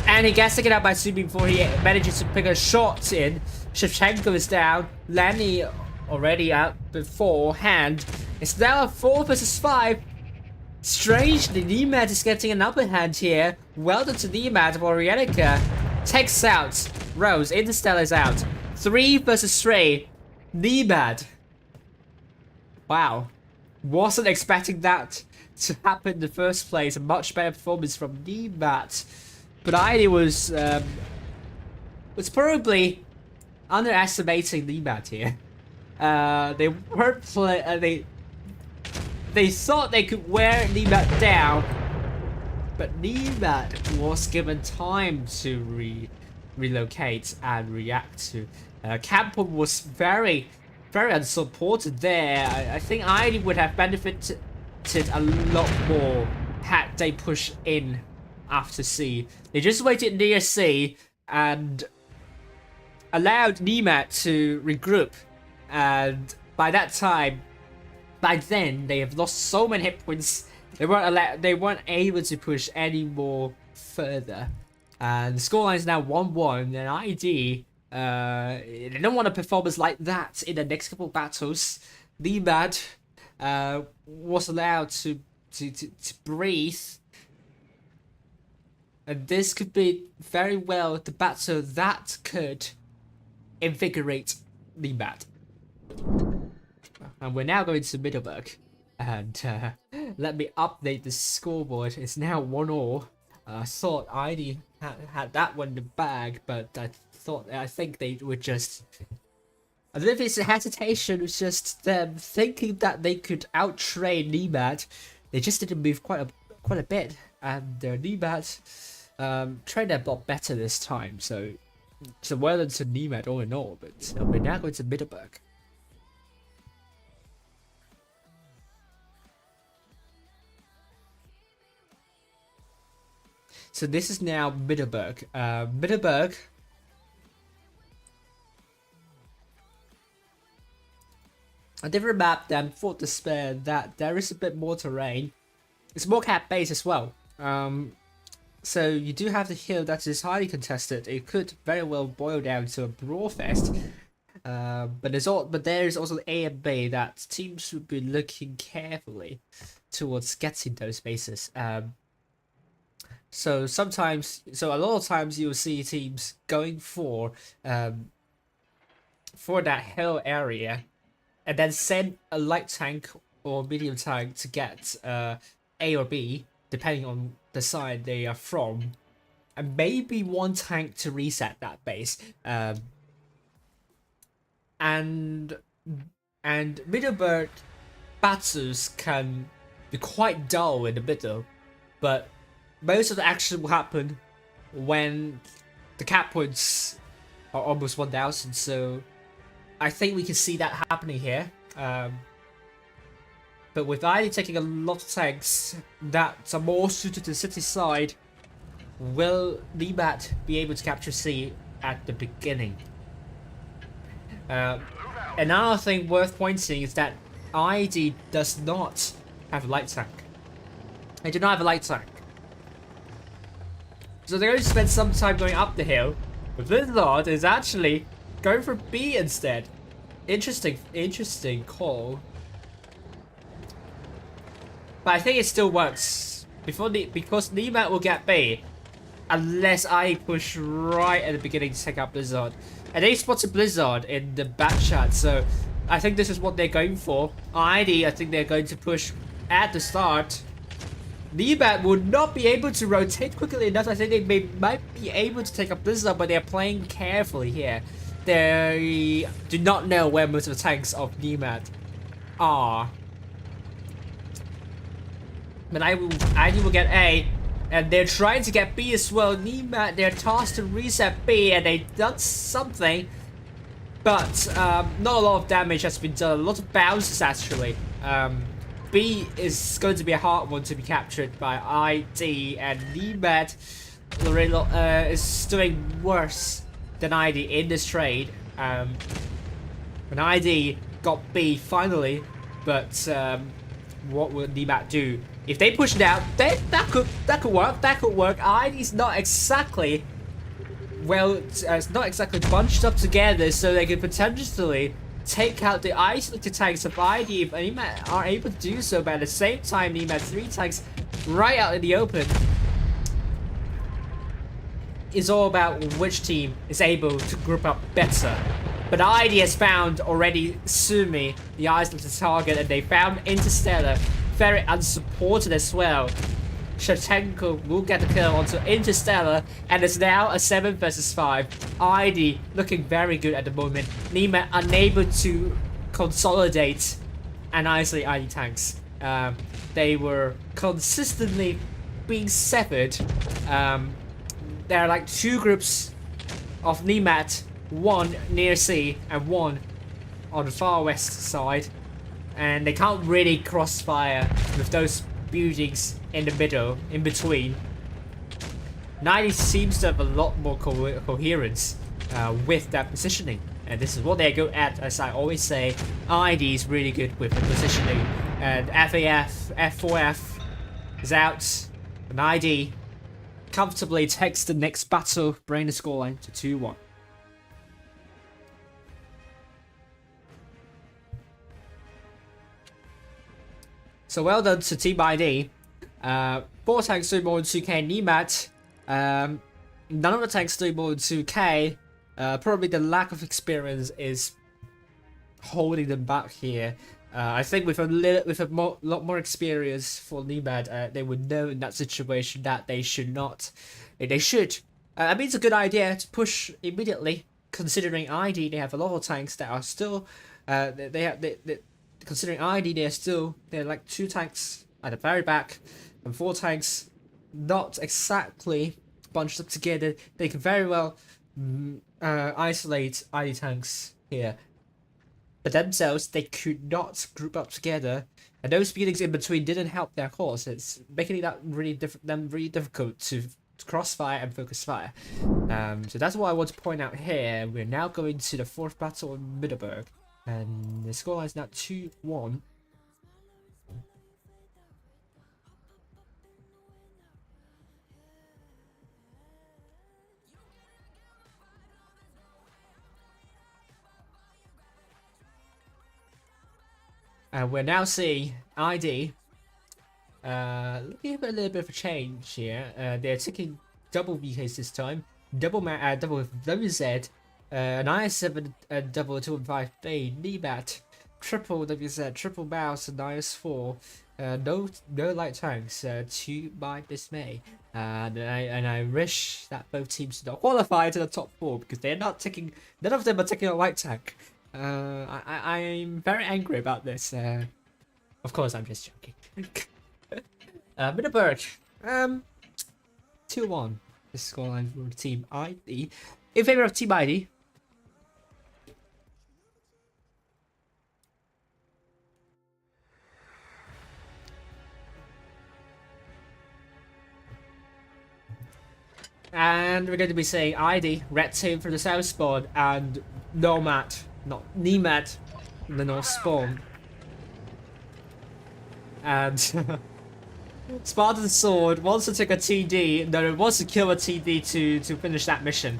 and he gets taken out by Su before he manages to pick a shot in. Shevchenko is down. Lanny already out beforehand. It's now a 4 versus 5. Strangely, Nemat is getting an upper hand here. Well done to Nemat. Warienica takes out Rose. Interstellar is out. 3 versus 3. Nemat. Wow. Wasn't expecting that to happen in the first place. A much better performance from Nemat. But ID was probably underestimating Nemat here. They weren't they thought they could wear Nemat down, but Nemat was given time to relocate and react to. Campbell was very unsupported there. I think ID would have benefited a lot more had they pushed in after C. They just waited near C and allowed Nemat to regroup, and by then they have lost so many hit points. They weren't able to push any more further. And the scoreline is now 1-1, and ID, they don't want a performance like that in the next couple of battles. Nemad was allowed to breathe. And this could be very well the battle that could invigorate Nemad. And we're now going to Middelburg. And let me update the scoreboard. It's now 1-1. I thought ID had that one in the bag, but I think they were just... I don't know if it's a hesitation, it was just them thinking that they could outtrain Nemad. They just didn't move quite a bit, and Nemad trained a lot better this time. So well done to Nemad all in all. But we're now going to Middelburg. So this is now Middelburg. Middelburg. A different map than Fort Despair, that there is a bit more terrain. It's more cap based as well. So you do have the hill that is highly contested. It could very well boil down to a brawl fest. But there is also A and B that teams should be looking carefully towards getting those bases. So a lot of times you'll see teams going for that hill area, and then send a light tank or medium tank to get A or B, depending on the side they are from, and maybe one tank to reset that base. And Middelburg battles can be quite dull in the middle, but most of the action will happen when the cap points are almost 1,000, so I think we can see that happening here. But with ID taking a lot of tanks that are more suited to the city side, will Nemad be able to capture C at the beginning? Another thing worth pointing is that ID does not have a light tank. They do not have a light tank. So they're going to spend some time going up the hill, but Blizzard is actually going for B instead. Interesting call. But I think it still works because Nemad will get B unless I push right at the beginning to take out Blizzard. And they spotted Blizzard in the back chat, so I think this is what they're going for. ID, I think they're going to push at the start. Nemad will not be able to rotate quickly enough. I think they might be able to take up Blizzard, but they're playing carefully here. They do not know where most of the tanks of Nemad are. But ID will get A, and they're trying to get B as well. Nemad, they're tasked to reset B, and they've done something, but not a lot of damage has been done. A lot of bounces actually. B is going to be a hard one to be captured by ID, and Nemad is doing worse than ID in this trade. When ID got B finally, but what will Nemad do? If they push it out, that could work. That could work. ID's not exactly it's not exactly bunched up together, so they could potentially take out the isolated tanks of ID if Nemad are able to do so. But at the same time, Nemad 3 tanks right out in the open. It's all about which team is able to group up better. But ID has found already Sumi, the isolated target, and they found Interstellar very unsupported as well. Shevchenko will get the kill onto Interstellar, and it's now a 7 versus 5. ID looking very good at the moment. Nemad unable to consolidate and isolate ID tanks. They were consistently being severed. There are like 2 groups of Nemad, one near C and one on the far west side, and they can't really crossfire with those buildings in the middle, in between. 90 seems to have a lot more coherence with that positioning, and this is what they're good at. As I always say, ID is really good with the positioning, and FAF, F4F is out, and ID comfortably takes the next battle, bringing the scoreline to 2-1. So well done to Team ID. 4 tanks doing more than 2k Nemat. None of the tanks doing more than 2k. Probably the lack of experience is holding them back here. I think with a lot more experience for Nemat, they would know in that situation that they should not. They should. I mean, it's a good idea to push immediately, considering ID they have a lot of tanks that are still. Considering ID they're like 2 tanks at the very back and 4 tanks not exactly bunched up together. They can very well isolate ID tanks here. But themselves, they could not group up together, and those buildings in between didn't help their cause. It's making that really difficult to crossfire and focus fire. So that's what I want to point out here. We're now going to the 4th battle in Middelburg, and the scoreline is now 2-1. And we're now seeing ID looking at a little bit of a change here. They're taking double VKs this time, double WZ, an IS7 and double 215B, Nemat, triple WZ, triple mouse, and IS4. No light tanks, to my dismay. And I wish that both teams did not qualify to the top 4 because they're not taking. None of them are taking a light tank. I'm very angry about this. Of course, I'm just joking. Middelburg, 2-1. This scoreline for Team ID in favor of Team ID. And we're going to be saying ID, red team for the south spawn, and Nomad, not Nemat, in the north spawn. And Spartan Sword wants to take a TD, no, it wants to kill a TD to finish that mission.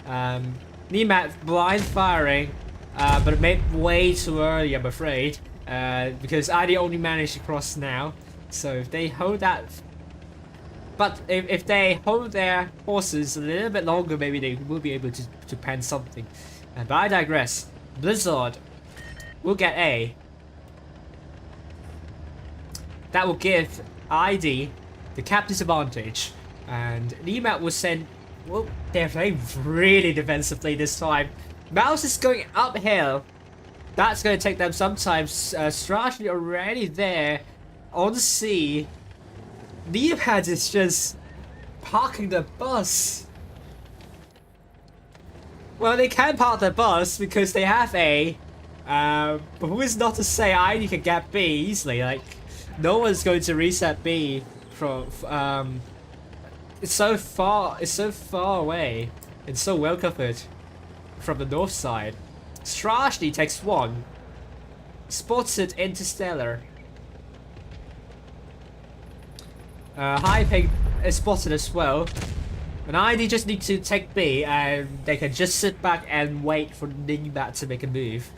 Nemat blind firing, but it made way too early, I'm afraid, because ID only managed to cross now. So if they hold that. But if they hold their horses a little bit longer, maybe they will be able to pen something. But I digress. Blizzard will get A. That will give ID the captain's advantage. And Nemat will send... Well, they're playing really defensively this time. Mouse is going uphill. That's going to take them sometimes. Strategy already there on the sea. Nemat is just parking the bus. Well, they can park the bus because they have A. But who is not to say ID can get B easily? Like, no one's going to reset B from. It's so far away. It's so well covered from the north side. Strategy takes 1. Spotted Interstellar. High ping is spotted as well. And ID just need to take B, and they can just sit back and wait for Nemat to make a move.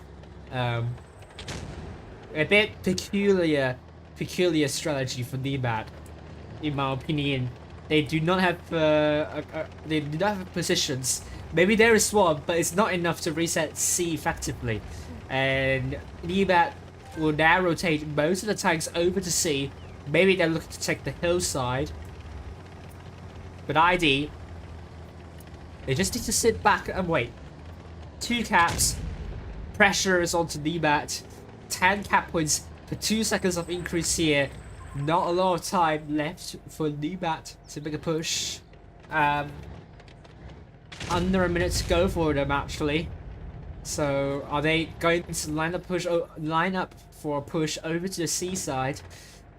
A bit peculiar strategy for Nemat, in my opinion. They do not have positions. Maybe there is one, but it's not enough to reset C effectively. And Nemat will now rotate most of the tanks over to C. Maybe they're looking to take the hillside. But ID, they just need to sit back and wait. 2 caps. Pressure is onto Nemat. 10 cap points for 2 seconds of increase here. Not a lot of time left for Nemat to make a push. Under a minute to go for them actually. So are they going to line up for a push over to the seaside?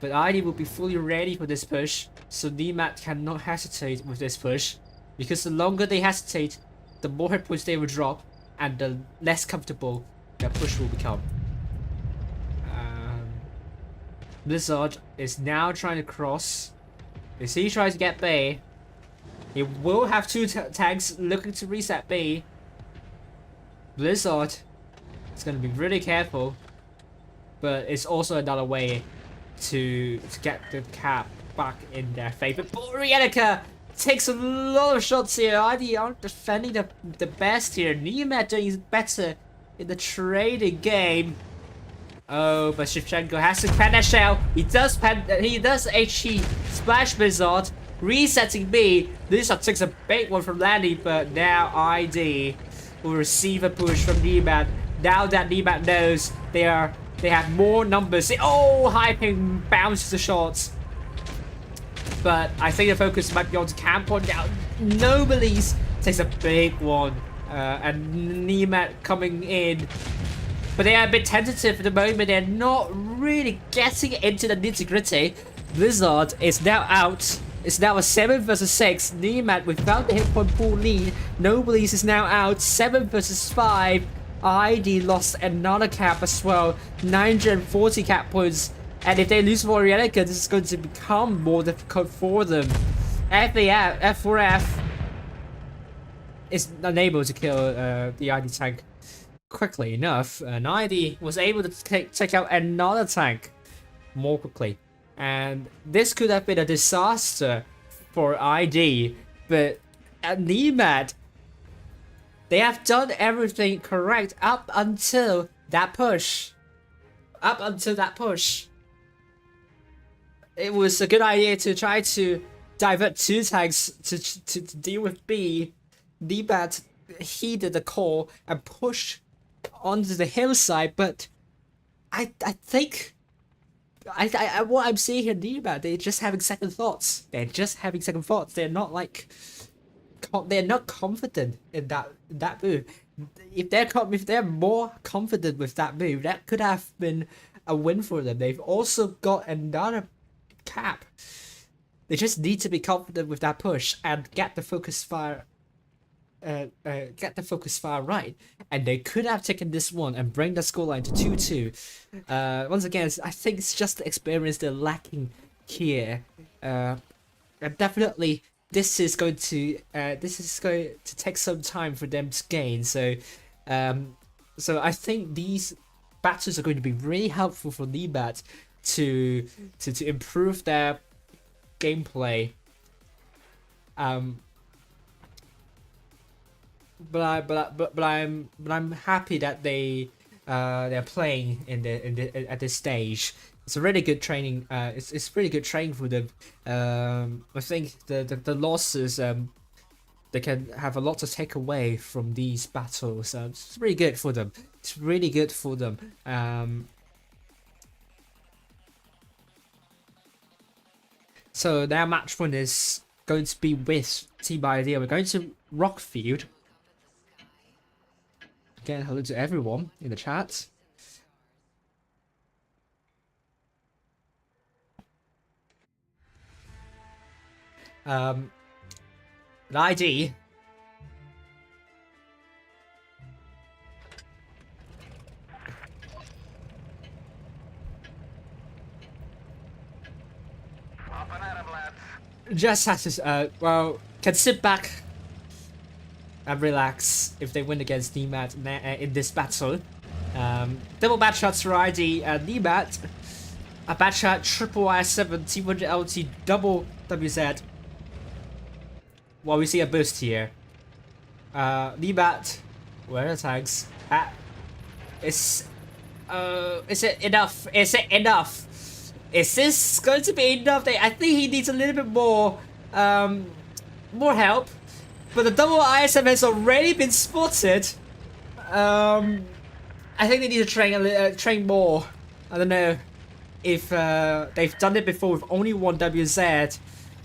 But ID will be fully ready for this push, so Nemat cannot hesitate with this push, because the longer they hesitate, the more hit points they will drop, and the less comfortable their push will become. Blizzard is now trying to cross. As he tries to get B, He will have two tanks looking to reset B. Blizzard is going to be really careful, but it's also another way to get the cap back in their favor. Boreanica takes a lot of shots here. ID aren't defending the best here. Niemet doing better in the trading game. Oh, but Shevchenko has to pen that shell. He does HE Splash Blizzard, resetting B. Blizzard takes a big one from Landy, but now ID will receive a push from Niemet. Now that Niemet knows they have more numbers. Oh, high ping bounces the shots. But I think the focus might be on the camp one now. Nobody's takes a big one. And Niemet coming in. But they are a bit tentative at the moment. They're not really getting into the nitty-gritty. Blizzard is now out. It's now a 7 versus 6. Niemet without the hit point pool lead. Nobody's is now out. 7 versus 5. ID lost another cap as well. 940 cap points. And if they lose Boreanica, this is going to become more difficult for them. F4F is unable to kill the ID tank quickly enough. And ID was able to take out another tank more quickly. And this could have been a disaster for ID. But at Niemet, they have done everything correct up until that push. It was a good idea to try to divert two tanks to deal with B. Niemet heeded the call and pushed onto the hillside, but I think what I'm seeing here, Niemet, they're just having second thoughts. They're not they're not confident in that move. If they're more confident with that move, that could have been a win for them. They've also got another cap. They just need to be confident with that push and get the focus fire right, and they could have taken this one and bring the scoreline to 2-2. Once again, I think it's just the experience they're lacking here, and definitely this is going to take some time for them to gain. So I think these battles are going to be really helpful for Niemet to improve their gameplay. But I'm happy that they're playing at this stage. It's a really good training. It's really good training for them. I think the losses they can have a lot to take away from these battles. It's really good for them. So their match one is going to be with Team Idea. We're going to Rockfield. Again, hello to everyone in the chat. An ID. Just has to, well, can sit back and relax if they win against Niemet in this battle. Double bad shots for ID Niemet. A bad shot, triple I7, T100LT, double WZ. Well, we see a boost here. Niemet, where are the tags? Is it enough? Is it enough? Is this going to be enough? I think he needs a little bit more help. But the double ISM has already been spotted. I think they need to train more. I don't know if they've done it before with only one WZ,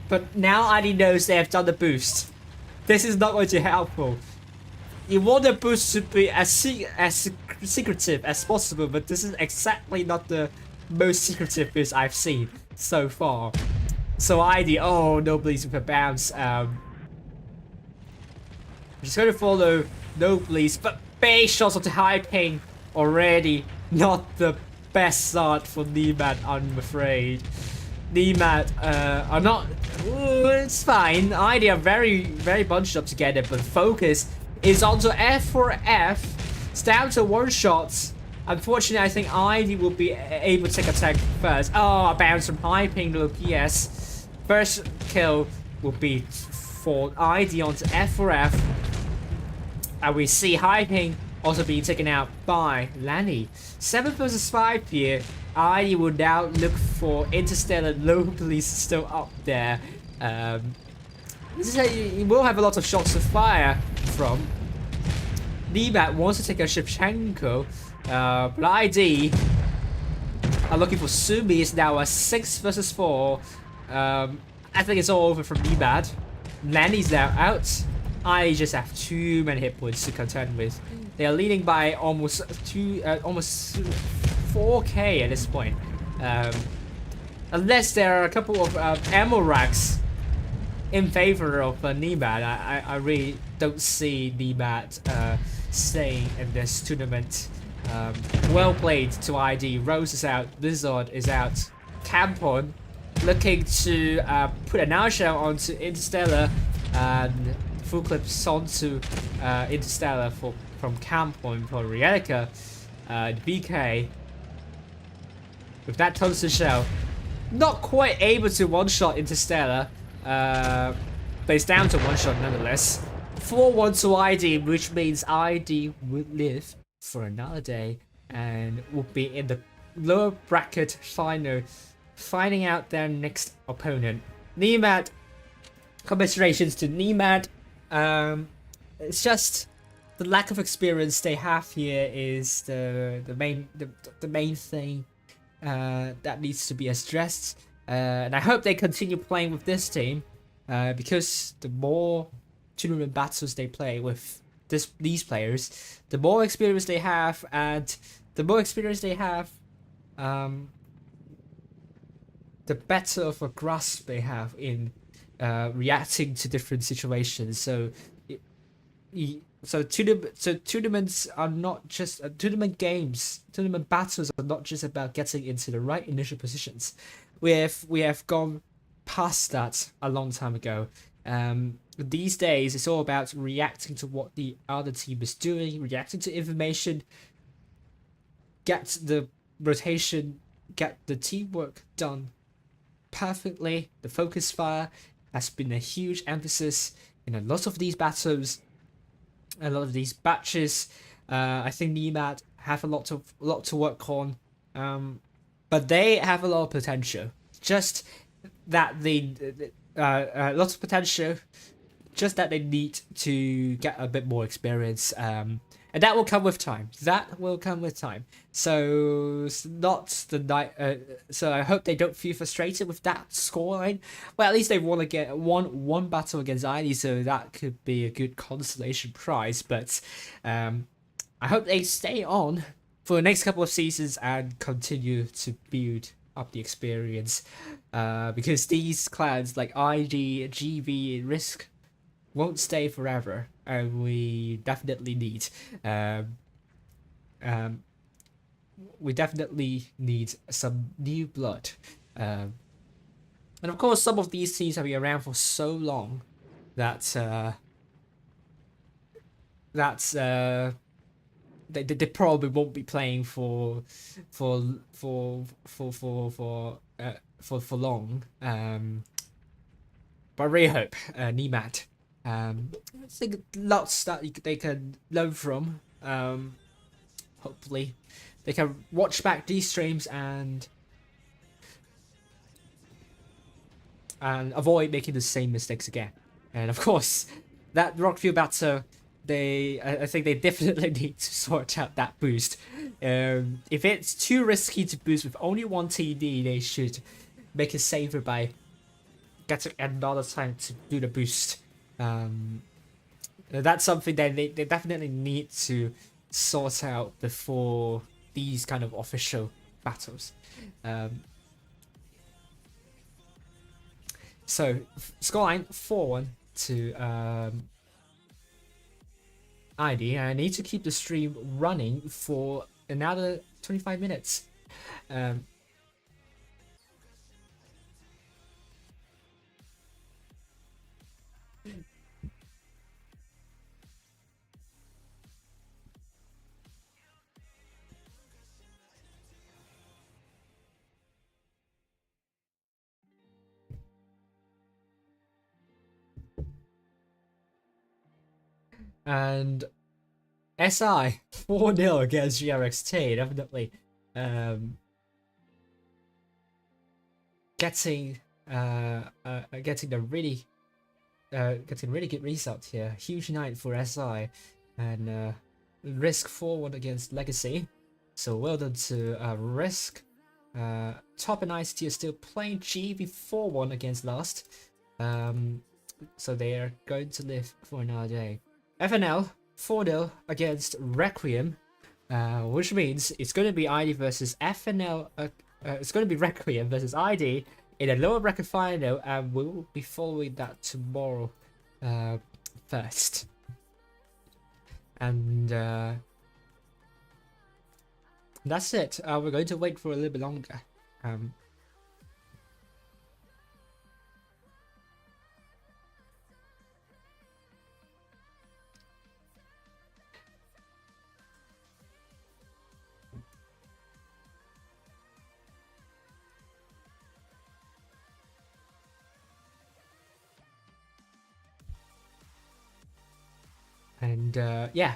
but now ID knows they have done the boost. This is not going to be helpful. You want the boost to be as secretive as possible, but this is exactly not the most secretive boost I've seen so far. So ID, oh, no Blitz with a bounce. I'm just going to follow no Blitz, but base shots of the high ping already. Not the best start for Niemet, I'm afraid. Nemat are not. Ooh, it's fine. ID are very bunched up together, but focus is onto F4F. It's down to one shots. Unfortunately, I think ID will be able to take attack first. Oh, a bounce from high ping low PS. First kill will be for ID onto F4F. And we see high ping also being taken out by Lanny. 7 versus 5 here. ID will now look for Interstellar locally still up there. This is he will have a lot of shots to fire from. Nemat wants to take a Shevchenko, but ID are looking for Sumi. It's now a 6 versus 4. I think it's all over from Nemat. Lanny's now out. I just have too many hit points to contend with. They are leading by almost 4k at this point. Unless there are a couple of ammo racks in favor of Nemat, I really don't see Nemat staying in this tournament. Well played to ID. Rose is out. Blizzard is out. Campon looking to put a nutshell onto Interstellar, and full clips onto Interstellar from Campon for Rielica. BK with that tungsten shell, not quite able to one-shot Interstellar, but it's down to one-shot nonetheless. 4-1 to ID, which means ID will live for another day and will be in the lower bracket final, finding out their next opponent. Nemat, congratulations to Nemat. It's just the lack of experience they have here is the main thing that needs to be addressed, and I hope they continue playing with this team, because the more tournament battles they play with these players, the more experience they have, and the more experience they have, the better of a grasp they have in reacting to different situations. So tournaments are not just tournament battles are not just about getting into the right initial positions. We have gone past that a long time ago. These days it's all about reacting to what the other team is doing, reacting to information, get the rotation, get the teamwork done perfectly. The focus fire has been a huge emphasis in a lot of these battles. A lot of these batches, I think Nemat have a lot to work on, but they have a lot of potential. Just that they lots of potential. Just that they need to get a bit more experience, and that will come with time. So it's not the night. So I hope they don't feel frustrated with that scoreline. Well, at least they want to get one battle against ID, so that could be a good consolation prize. But I hope they stay on for the next couple of seasons and continue to build up the experience. Because these clans like ID, GB, and Risk won't stay forever, and we definitely need some new blood, and of course some of these teams have been around for so long that they probably won't be playing for long, but I really hope Nemat, I think lots that they can learn from. Hopefully they can watch back these streams and avoid making the same mistakes again. And of course, that Rockfield battle, I think they definitely need to sort out that boost. If it's too risky to boost with only one TD, they should make it safer by getting another time to do the boost. That's something that they definitely need to sort out before these kind of official battles. So scoreline 4-1 to ID. I need to keep the stream running for another 25 minutes. And SI 4-0 against GRXT, definitely getting really good result here. Huge night for SI, and Risk 4-1 against Legacy. So well done to Risk. Top and ICT are still playing GB 4-1 against Last. So they are going to live for another day. FNL 4-0 against Requiem, which means it's going to be ID versus FNL. It's going to be Requiem versus ID in a lower bracket final, and we'll be following that tomorrow first. And that's it. We're going to wait for a little bit longer. And yeah,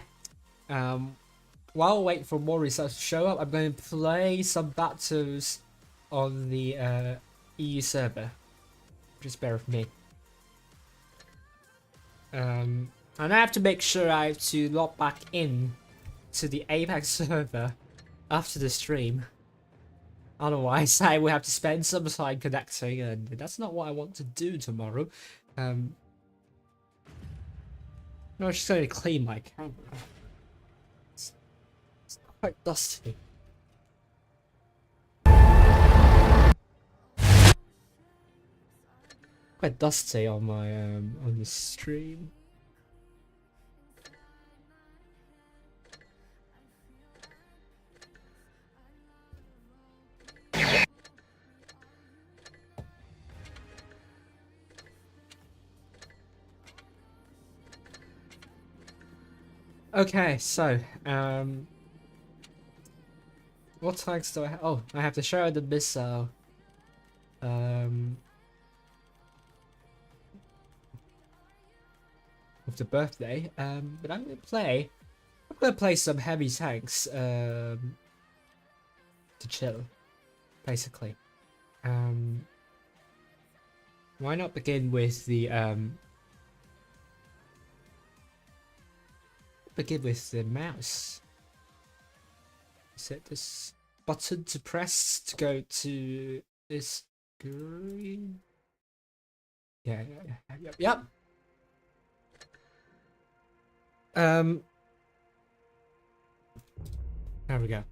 while we wait for more results to show up, I'm going to play some battles on the EU server. Just bear with me. And I have to make sure I have to log back in to the APAC server after the stream. Otherwise, I will have to spend some time connecting, and that's not what I want to do tomorrow. No, I'm just going to clean my camera. It's quite dusty. Quite dusty on my on the stream. Okay, so what tags do I have? Oh, I have to show the missile. Of the birthday. But I'm gonna play some heavy tanks to chill, basically. Why not begin with the mouse? Set this button to press to go to this green. Yep. There we go.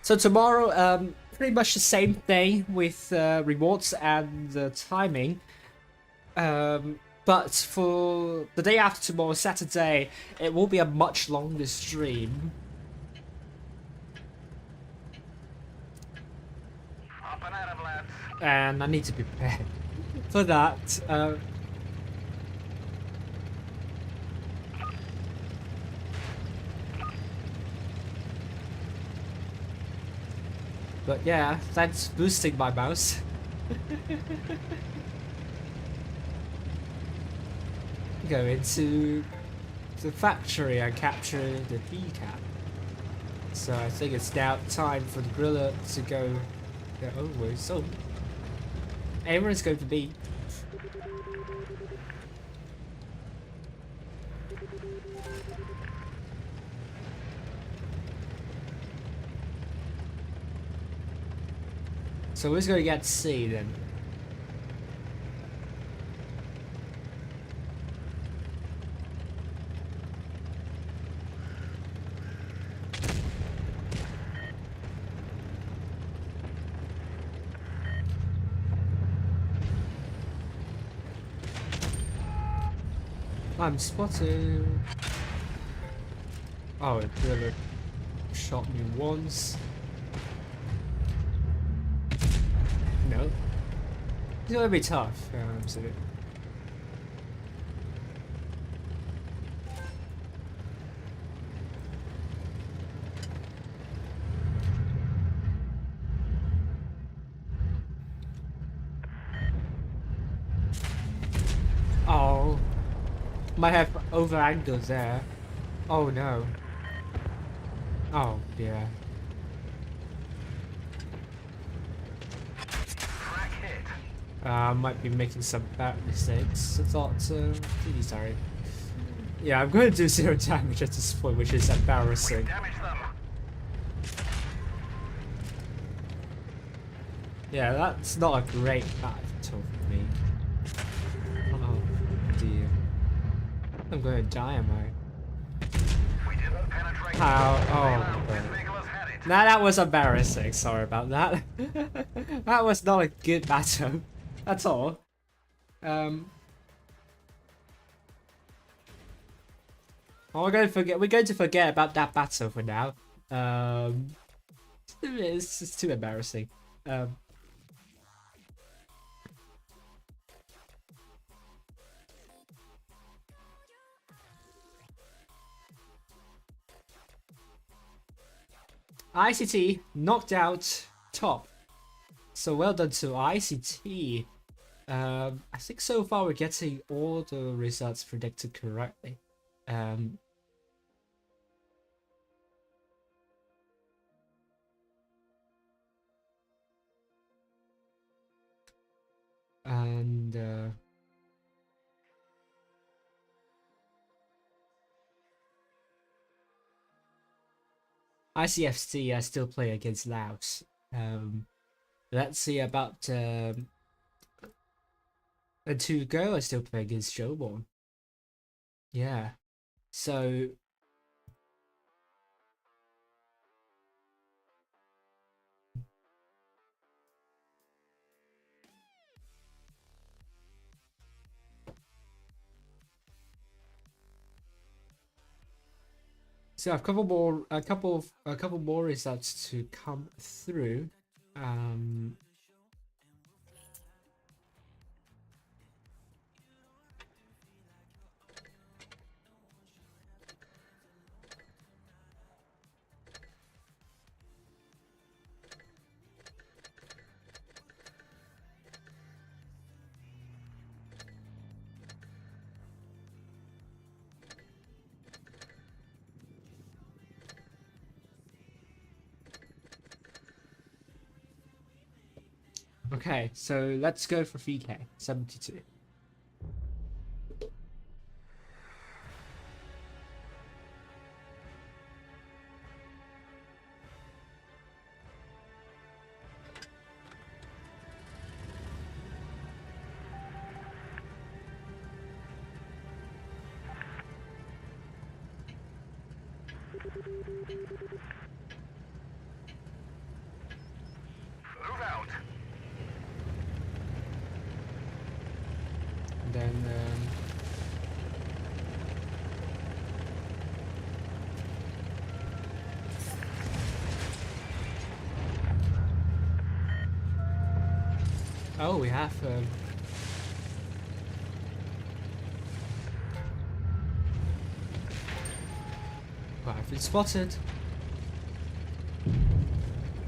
So tomorrow, pretty much the same thing with rewards and timing. But for the day after tomorrow, Saturday, it will be a much longer stream. And I need to be prepared for that. But yeah, thanks for boosting my mouse. Go into the factory and capture the P-cap. So I think it's now time for the Gorilla to go over. So everyone's going to be. So who's going to get C then? I'm spotted. Oh, it really shot me once. No. It's gonna be tough. So Might have over angled there. Oh no. Oh dear. Might be making some bad mistakes. I thought, really sorry. Yeah, I'm going to do 0 damage at this point, which is embarrassing. Yeah, that's not a great battle for me. Oh dear. I'm going to die, am I? How? Oh, God. Nah, that was embarrassing. Sorry about that. That was not a good battle at all. Well, we're going to forget about that battle for now. It's just too embarrassing. ICT knocked out top. So well done to ICT. I think so far we're getting all the results predicted correctly. And ICFC still play against Laos. Let's see about and 2 go. I still play against Showborn. Yeah. So I have a couple more results to come through. Okay, so let's go for VK 72. Move out. Then oh, we have well, I've been spotted.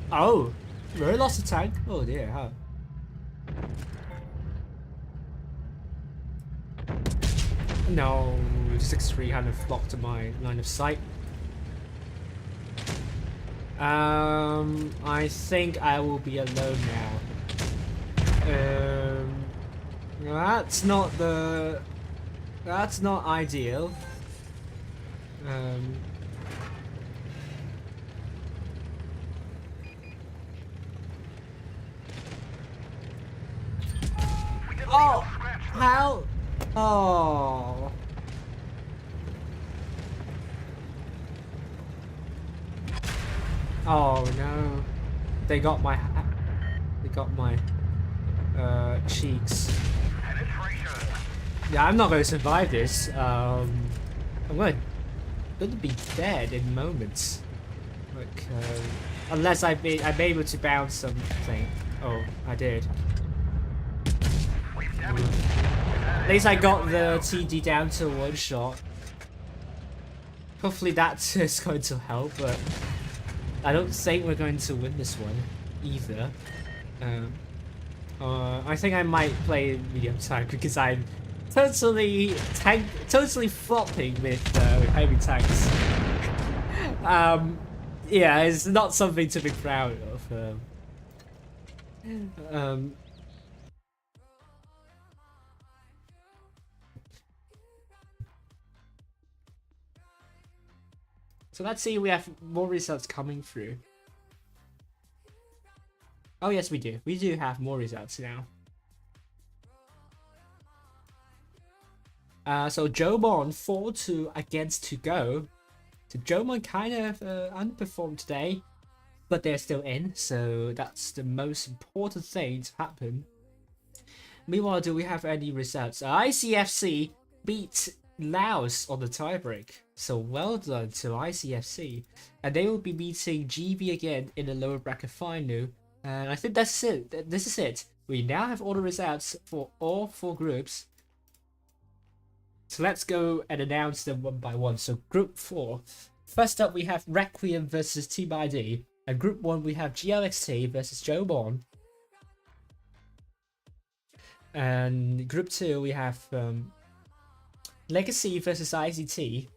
Oh, really lost a tank. Oh dear, huh? No, 6-3 kind of blocked my line of sight. I think I will be alone now. That's not ideal. Oh, how? Oh. Oh no. They got my cheeks. Yeah, I'm not going to survive this. I'm going to be dead in moments. Like unless I'm able to bounce something. Oh, I did. At least I got the TD down to 1 shot. Hopefully that is going to help, but I don't think we're going to win this one either. I think I might play medium tank because I'm totally flopping with heavy tanks. Yeah, it's not something to be proud of. Um, so let's see, we have more results coming through. Oh yes, we do. We do have more results now. So Jomon 4-2 against To Go. So Jomon kind of underperformed today, but they're still in, so that's the most important thing to happen. Meanwhile, do we have any results? ICFC beat Laos on the tiebreak, so well done to ICFC. And they will be meeting GB again in the lower bracket final. And I think that's it. This is it. We now have all the results for all 4 groups. So let's go and announce them one by one. So Group 4. First up, we have Requiem versus Team ID. And Group 1, we have GLXT versus Jomon. And Group 2, we have Legacy versus ICT.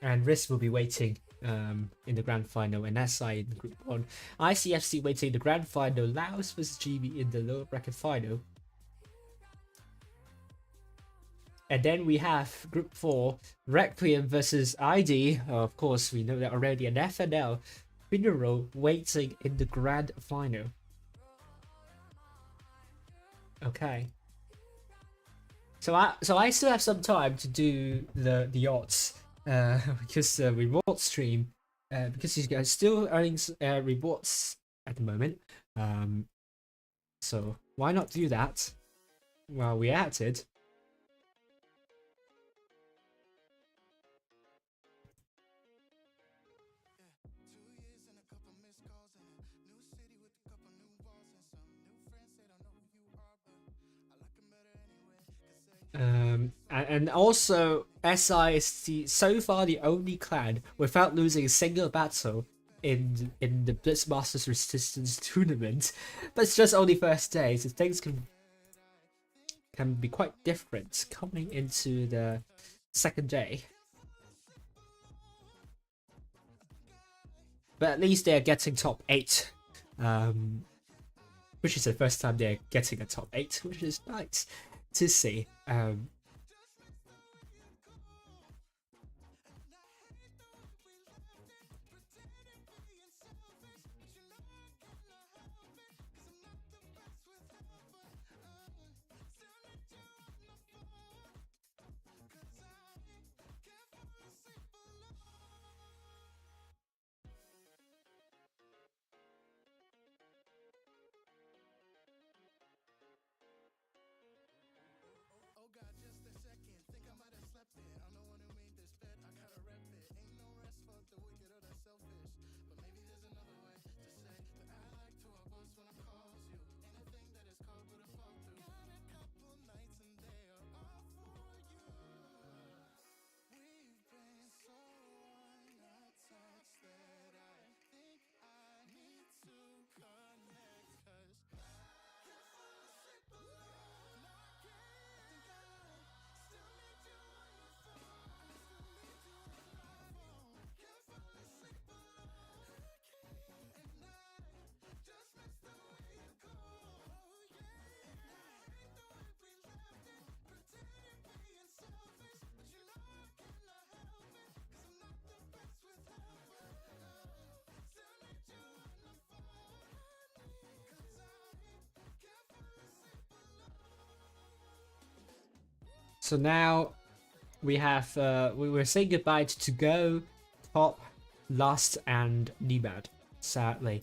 And Risk will be waiting in the grand final, and SI in Group 1. ICFC waiting in the grand final, Laos versus GB in the lower bracket final. And then we have Group 4, Requiem versus ID. Of course, we know that already, an FNL Mineral waiting in the grand final. Okay. So I still have some time to do the odds because the reward stream because you guys still earning rewards at the moment. So why not do that while we're at it? And also SI is so far the only clan without losing a single battle in the Blitz Masters Resistance tournament, but it's just only first day, so things can be quite different coming into the second day. But at least they're getting top 8, which is the first time they're getting a top 8, which is nice to see. So now we have we were saying goodbye to Go, Top, Lust, and Nebad. Sadly,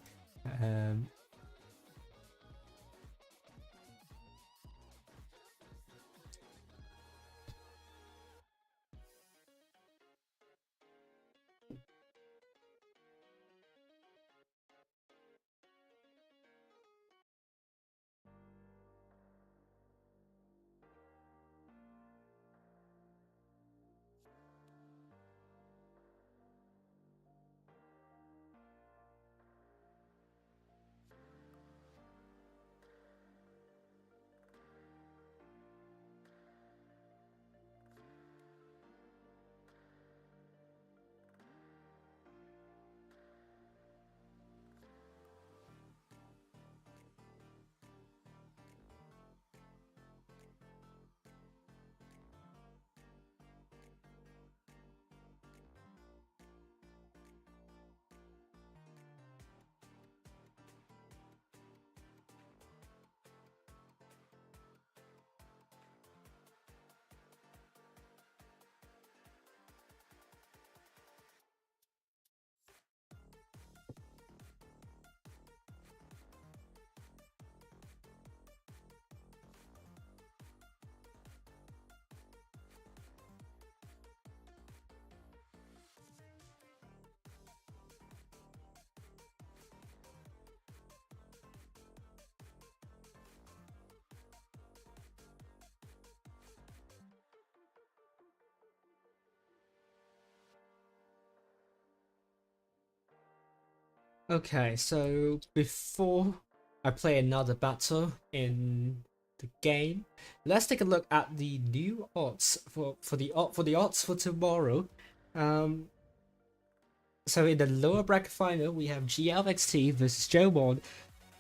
Okay, so before I play another battle in the game, let's take a look at the new odds for the odds for tomorrow. So in the lower bracket final, we have GLXT versus Jomon.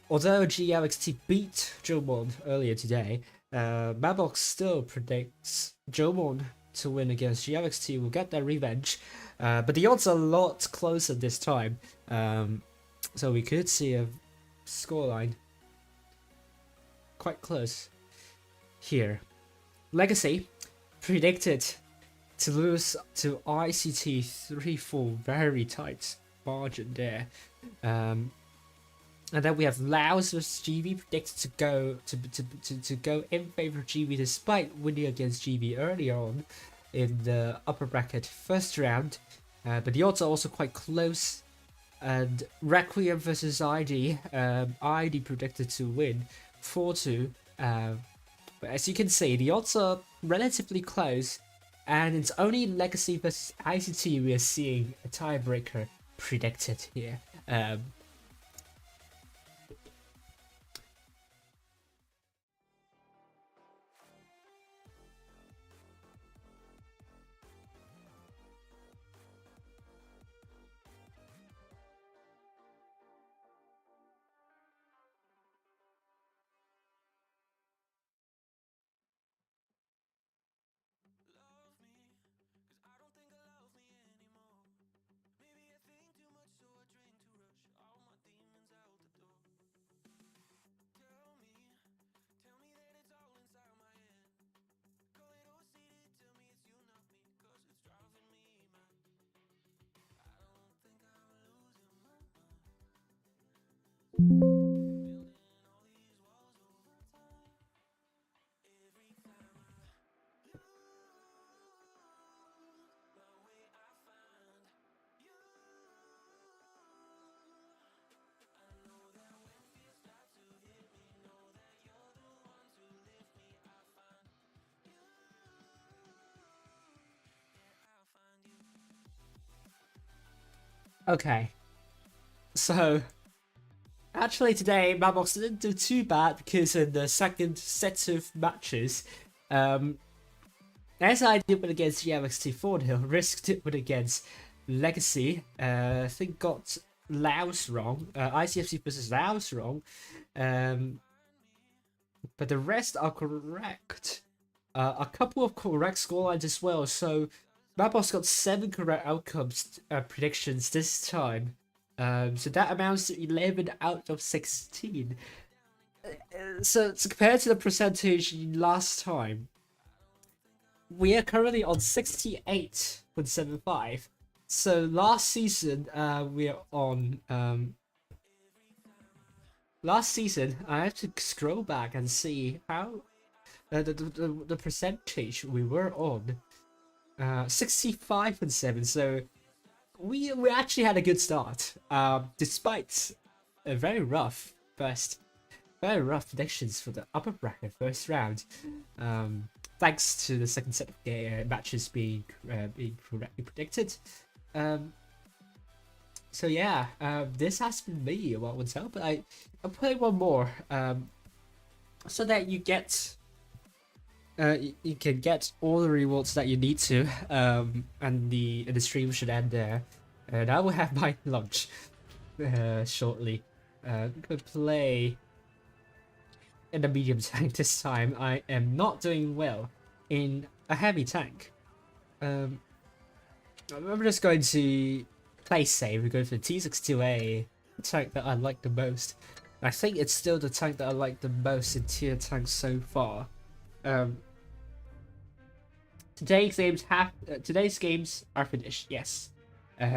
Although GLXT beat Jomon earlier today, Mabox still predicts Jomon to win against GLXT. Will get their revenge, but the odds are a lot closer this time. So we could see a scoreline quite close here. Legacy predicted to lose to ICT 3-4, very tight margin there. And then we have Laos versus GV predicted to go in favor of GV despite winning against GV earlier on in the upper bracket first round. But the odds are also quite close. And Requiem versus ID, ID predicted to win 4-2. But as you can see, the odds are relatively close, and it's only Legacy versus ICT we are seeing a tiebreaker predicted here. Okay, so actually today Mabox didn't do too bad because in the second set of matches, as I did win against GLXT 4-0, Risk did win against Legacy. I think got Laos wrong. ICFC versus Laos wrong. But the rest are correct. A couple of correct scorelines as well. So Mabox got 7 correct outcomes predictions this time. So that amounts to 11 out of 16. So compared to the percentage last time, we are currently on 68.75. So last season, we are on. Last season, I have to scroll back and see how the percentage we were on. 65.7. So we actually had a good start, despite a very rough predictions for the upper bracket first round. Thanks to the second set of matches being correctly predicted. So yeah, this has been me about oneself, but I'll play one more, so that you get. You can get all the rewards that you need to, and the stream should end there. And I will have my lunch shortly. I'm gonna play in the medium tank this time. I am not doing well in a heavy tank. I'm just going to play safe. We're going for the T62A, the tank that I like the most. I think it's still the tank that I like the most in tier tanks so far. Today's games are finished. Yes. Up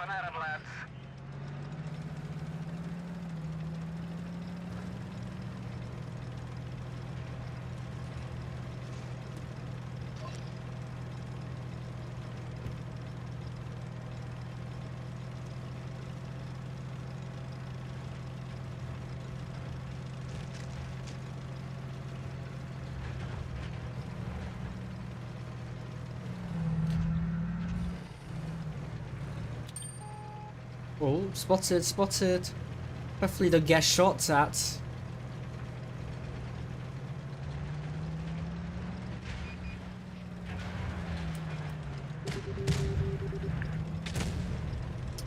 and at 'em, lads. Oh, spotted, spotted. Hopefully don't get shot at.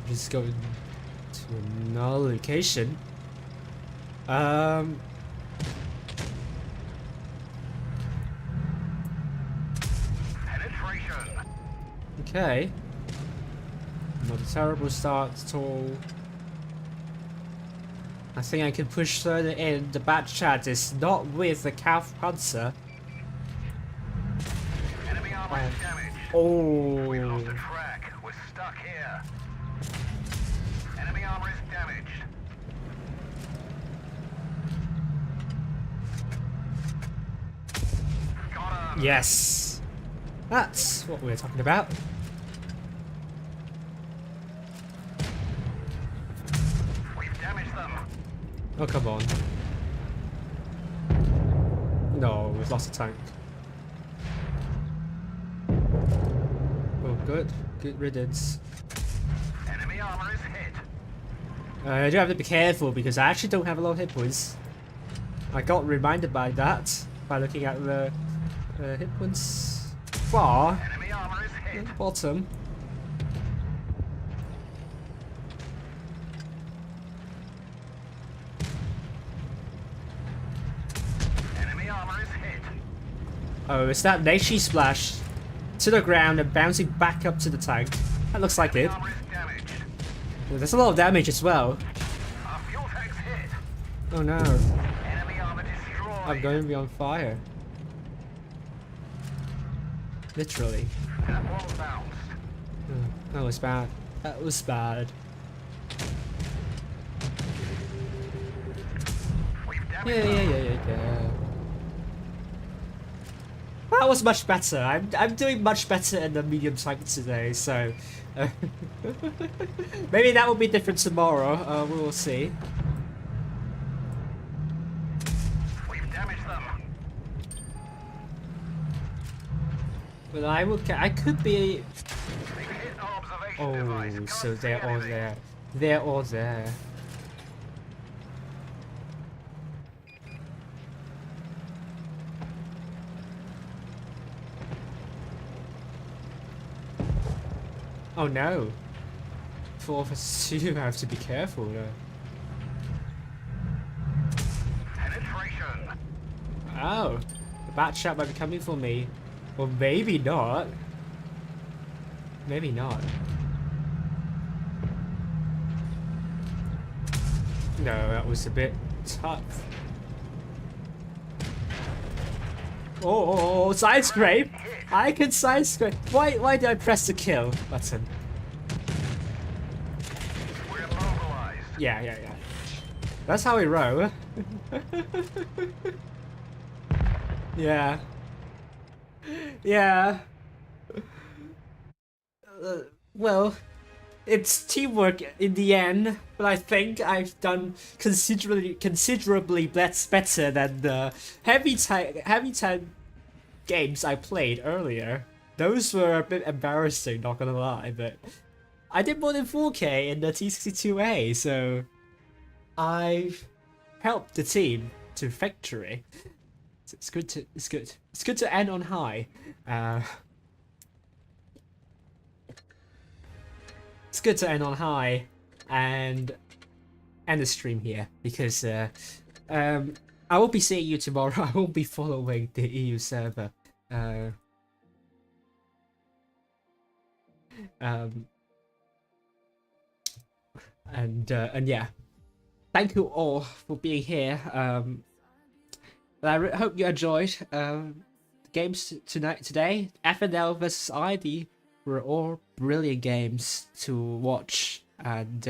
Just going to another location. Penetration. Okay. Not a terrible start at all. I think I can push further in. The bad chat is not with the Calf Panzer. Enemy armor is damaged. Oh. We lost the track. We're stuck here. Enemy armor is damaged. Got him. Yes. That's what we're talking about. We've damaged them. Oh, come on. No, we've lost a tank. Oh, good. Good riddance. Enemy armor is hit. I do have to be careful because I actually don't have a lot of hit points. I got reminded by that by looking at the hit points bar Enemy armor is at hit. the bottom. Enemy armor is hit. Oh, it's that Nashi splash to the ground and bouncing back up to the tank. That looks like it. Armor is damaged. There's a lot of damage as well. Our fuel tank's hit. Oh no, Enemy armor destroyed. I'm going to be on fire. Literally. That one bounced. That was bad. That was bad. We've damaged Yeah. That was much better. I'm doing much better in the medium tank today, so maybe that will be different tomorrow. We will see. We've damaged them. But I could be. They've hit our observation Oh, device. Can't so see they're all anything. there. They're all there. Oh no. 4 vs 2, I have to be careful though. Penetration. Oh, the bat shot might be coming for me. Or maybe not. Maybe not. No, that was a bit tough. Oh, side scrape! I can side scrape. Why did I press the kill button? We're immobilized. Yeah. That's how we row. Yeah. Yeah. Well, it's teamwork in the end, but I think I've done considerably better than the heavy tank games I played earlier. Those were a bit embarrassing, not gonna lie, but I did more than 4K in the T62A, so I've helped the team to victory. So it's good to end on high. It's good to end on high and end the stream here because I will be seeing you tomorrow. I will be following the EU server. And yeah, thank you all for being here. I hope you enjoyed the games today. FNL versus ID were all brilliant games to watch, and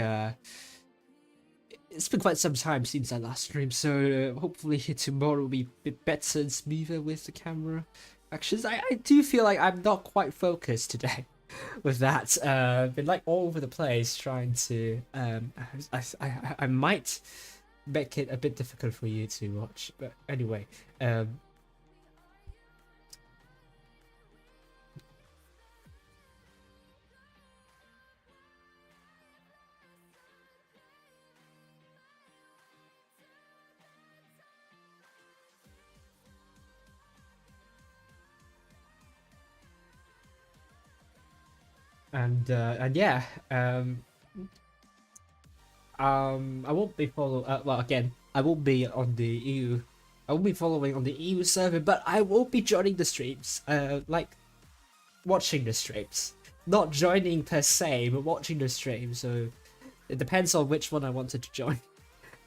it's been quite some time since I last streamed, so hopefully tomorrow will be a bit better and smoother with the camera actions. I do feel like I'm not quite focused today with that. Been like all over the place trying to I might make it a bit difficult for you to watch, but anyway, and yeah, I won't be well, again, I won't be on the EU. I won't be following on the EU server, but I will be joining the streams. Like watching the streams, not joining per se, but watching the stream. So it depends on which one I wanted to join.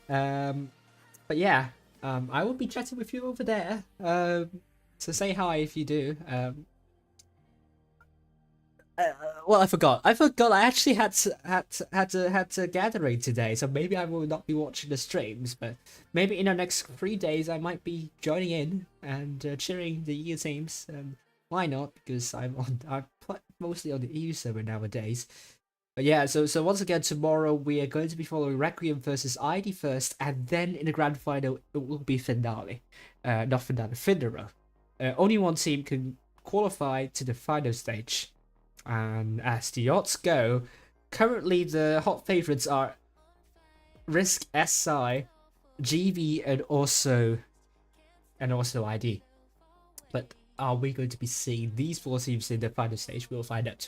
But yeah, I will be chatting with you over there. So say hi if you do. Well, I forgot. I actually had to gathering today, so maybe I will not be watching the streams. But maybe in the next 3 days, I might be joining in and cheering the EU teams. Why not? Because I'm mostly on the EU server nowadays. But yeah, so once again, tomorrow we are going to be following Requiem versus ID first, and then in the grand final it will be finale. Not finale, Finero. Only one team can qualify to the final stage. And as the odds go, currently the hot favorites are Risk, SI, GV, and also ID. But are we going to be seeing these 4 teams in the final stage? We'll find out tomorrow.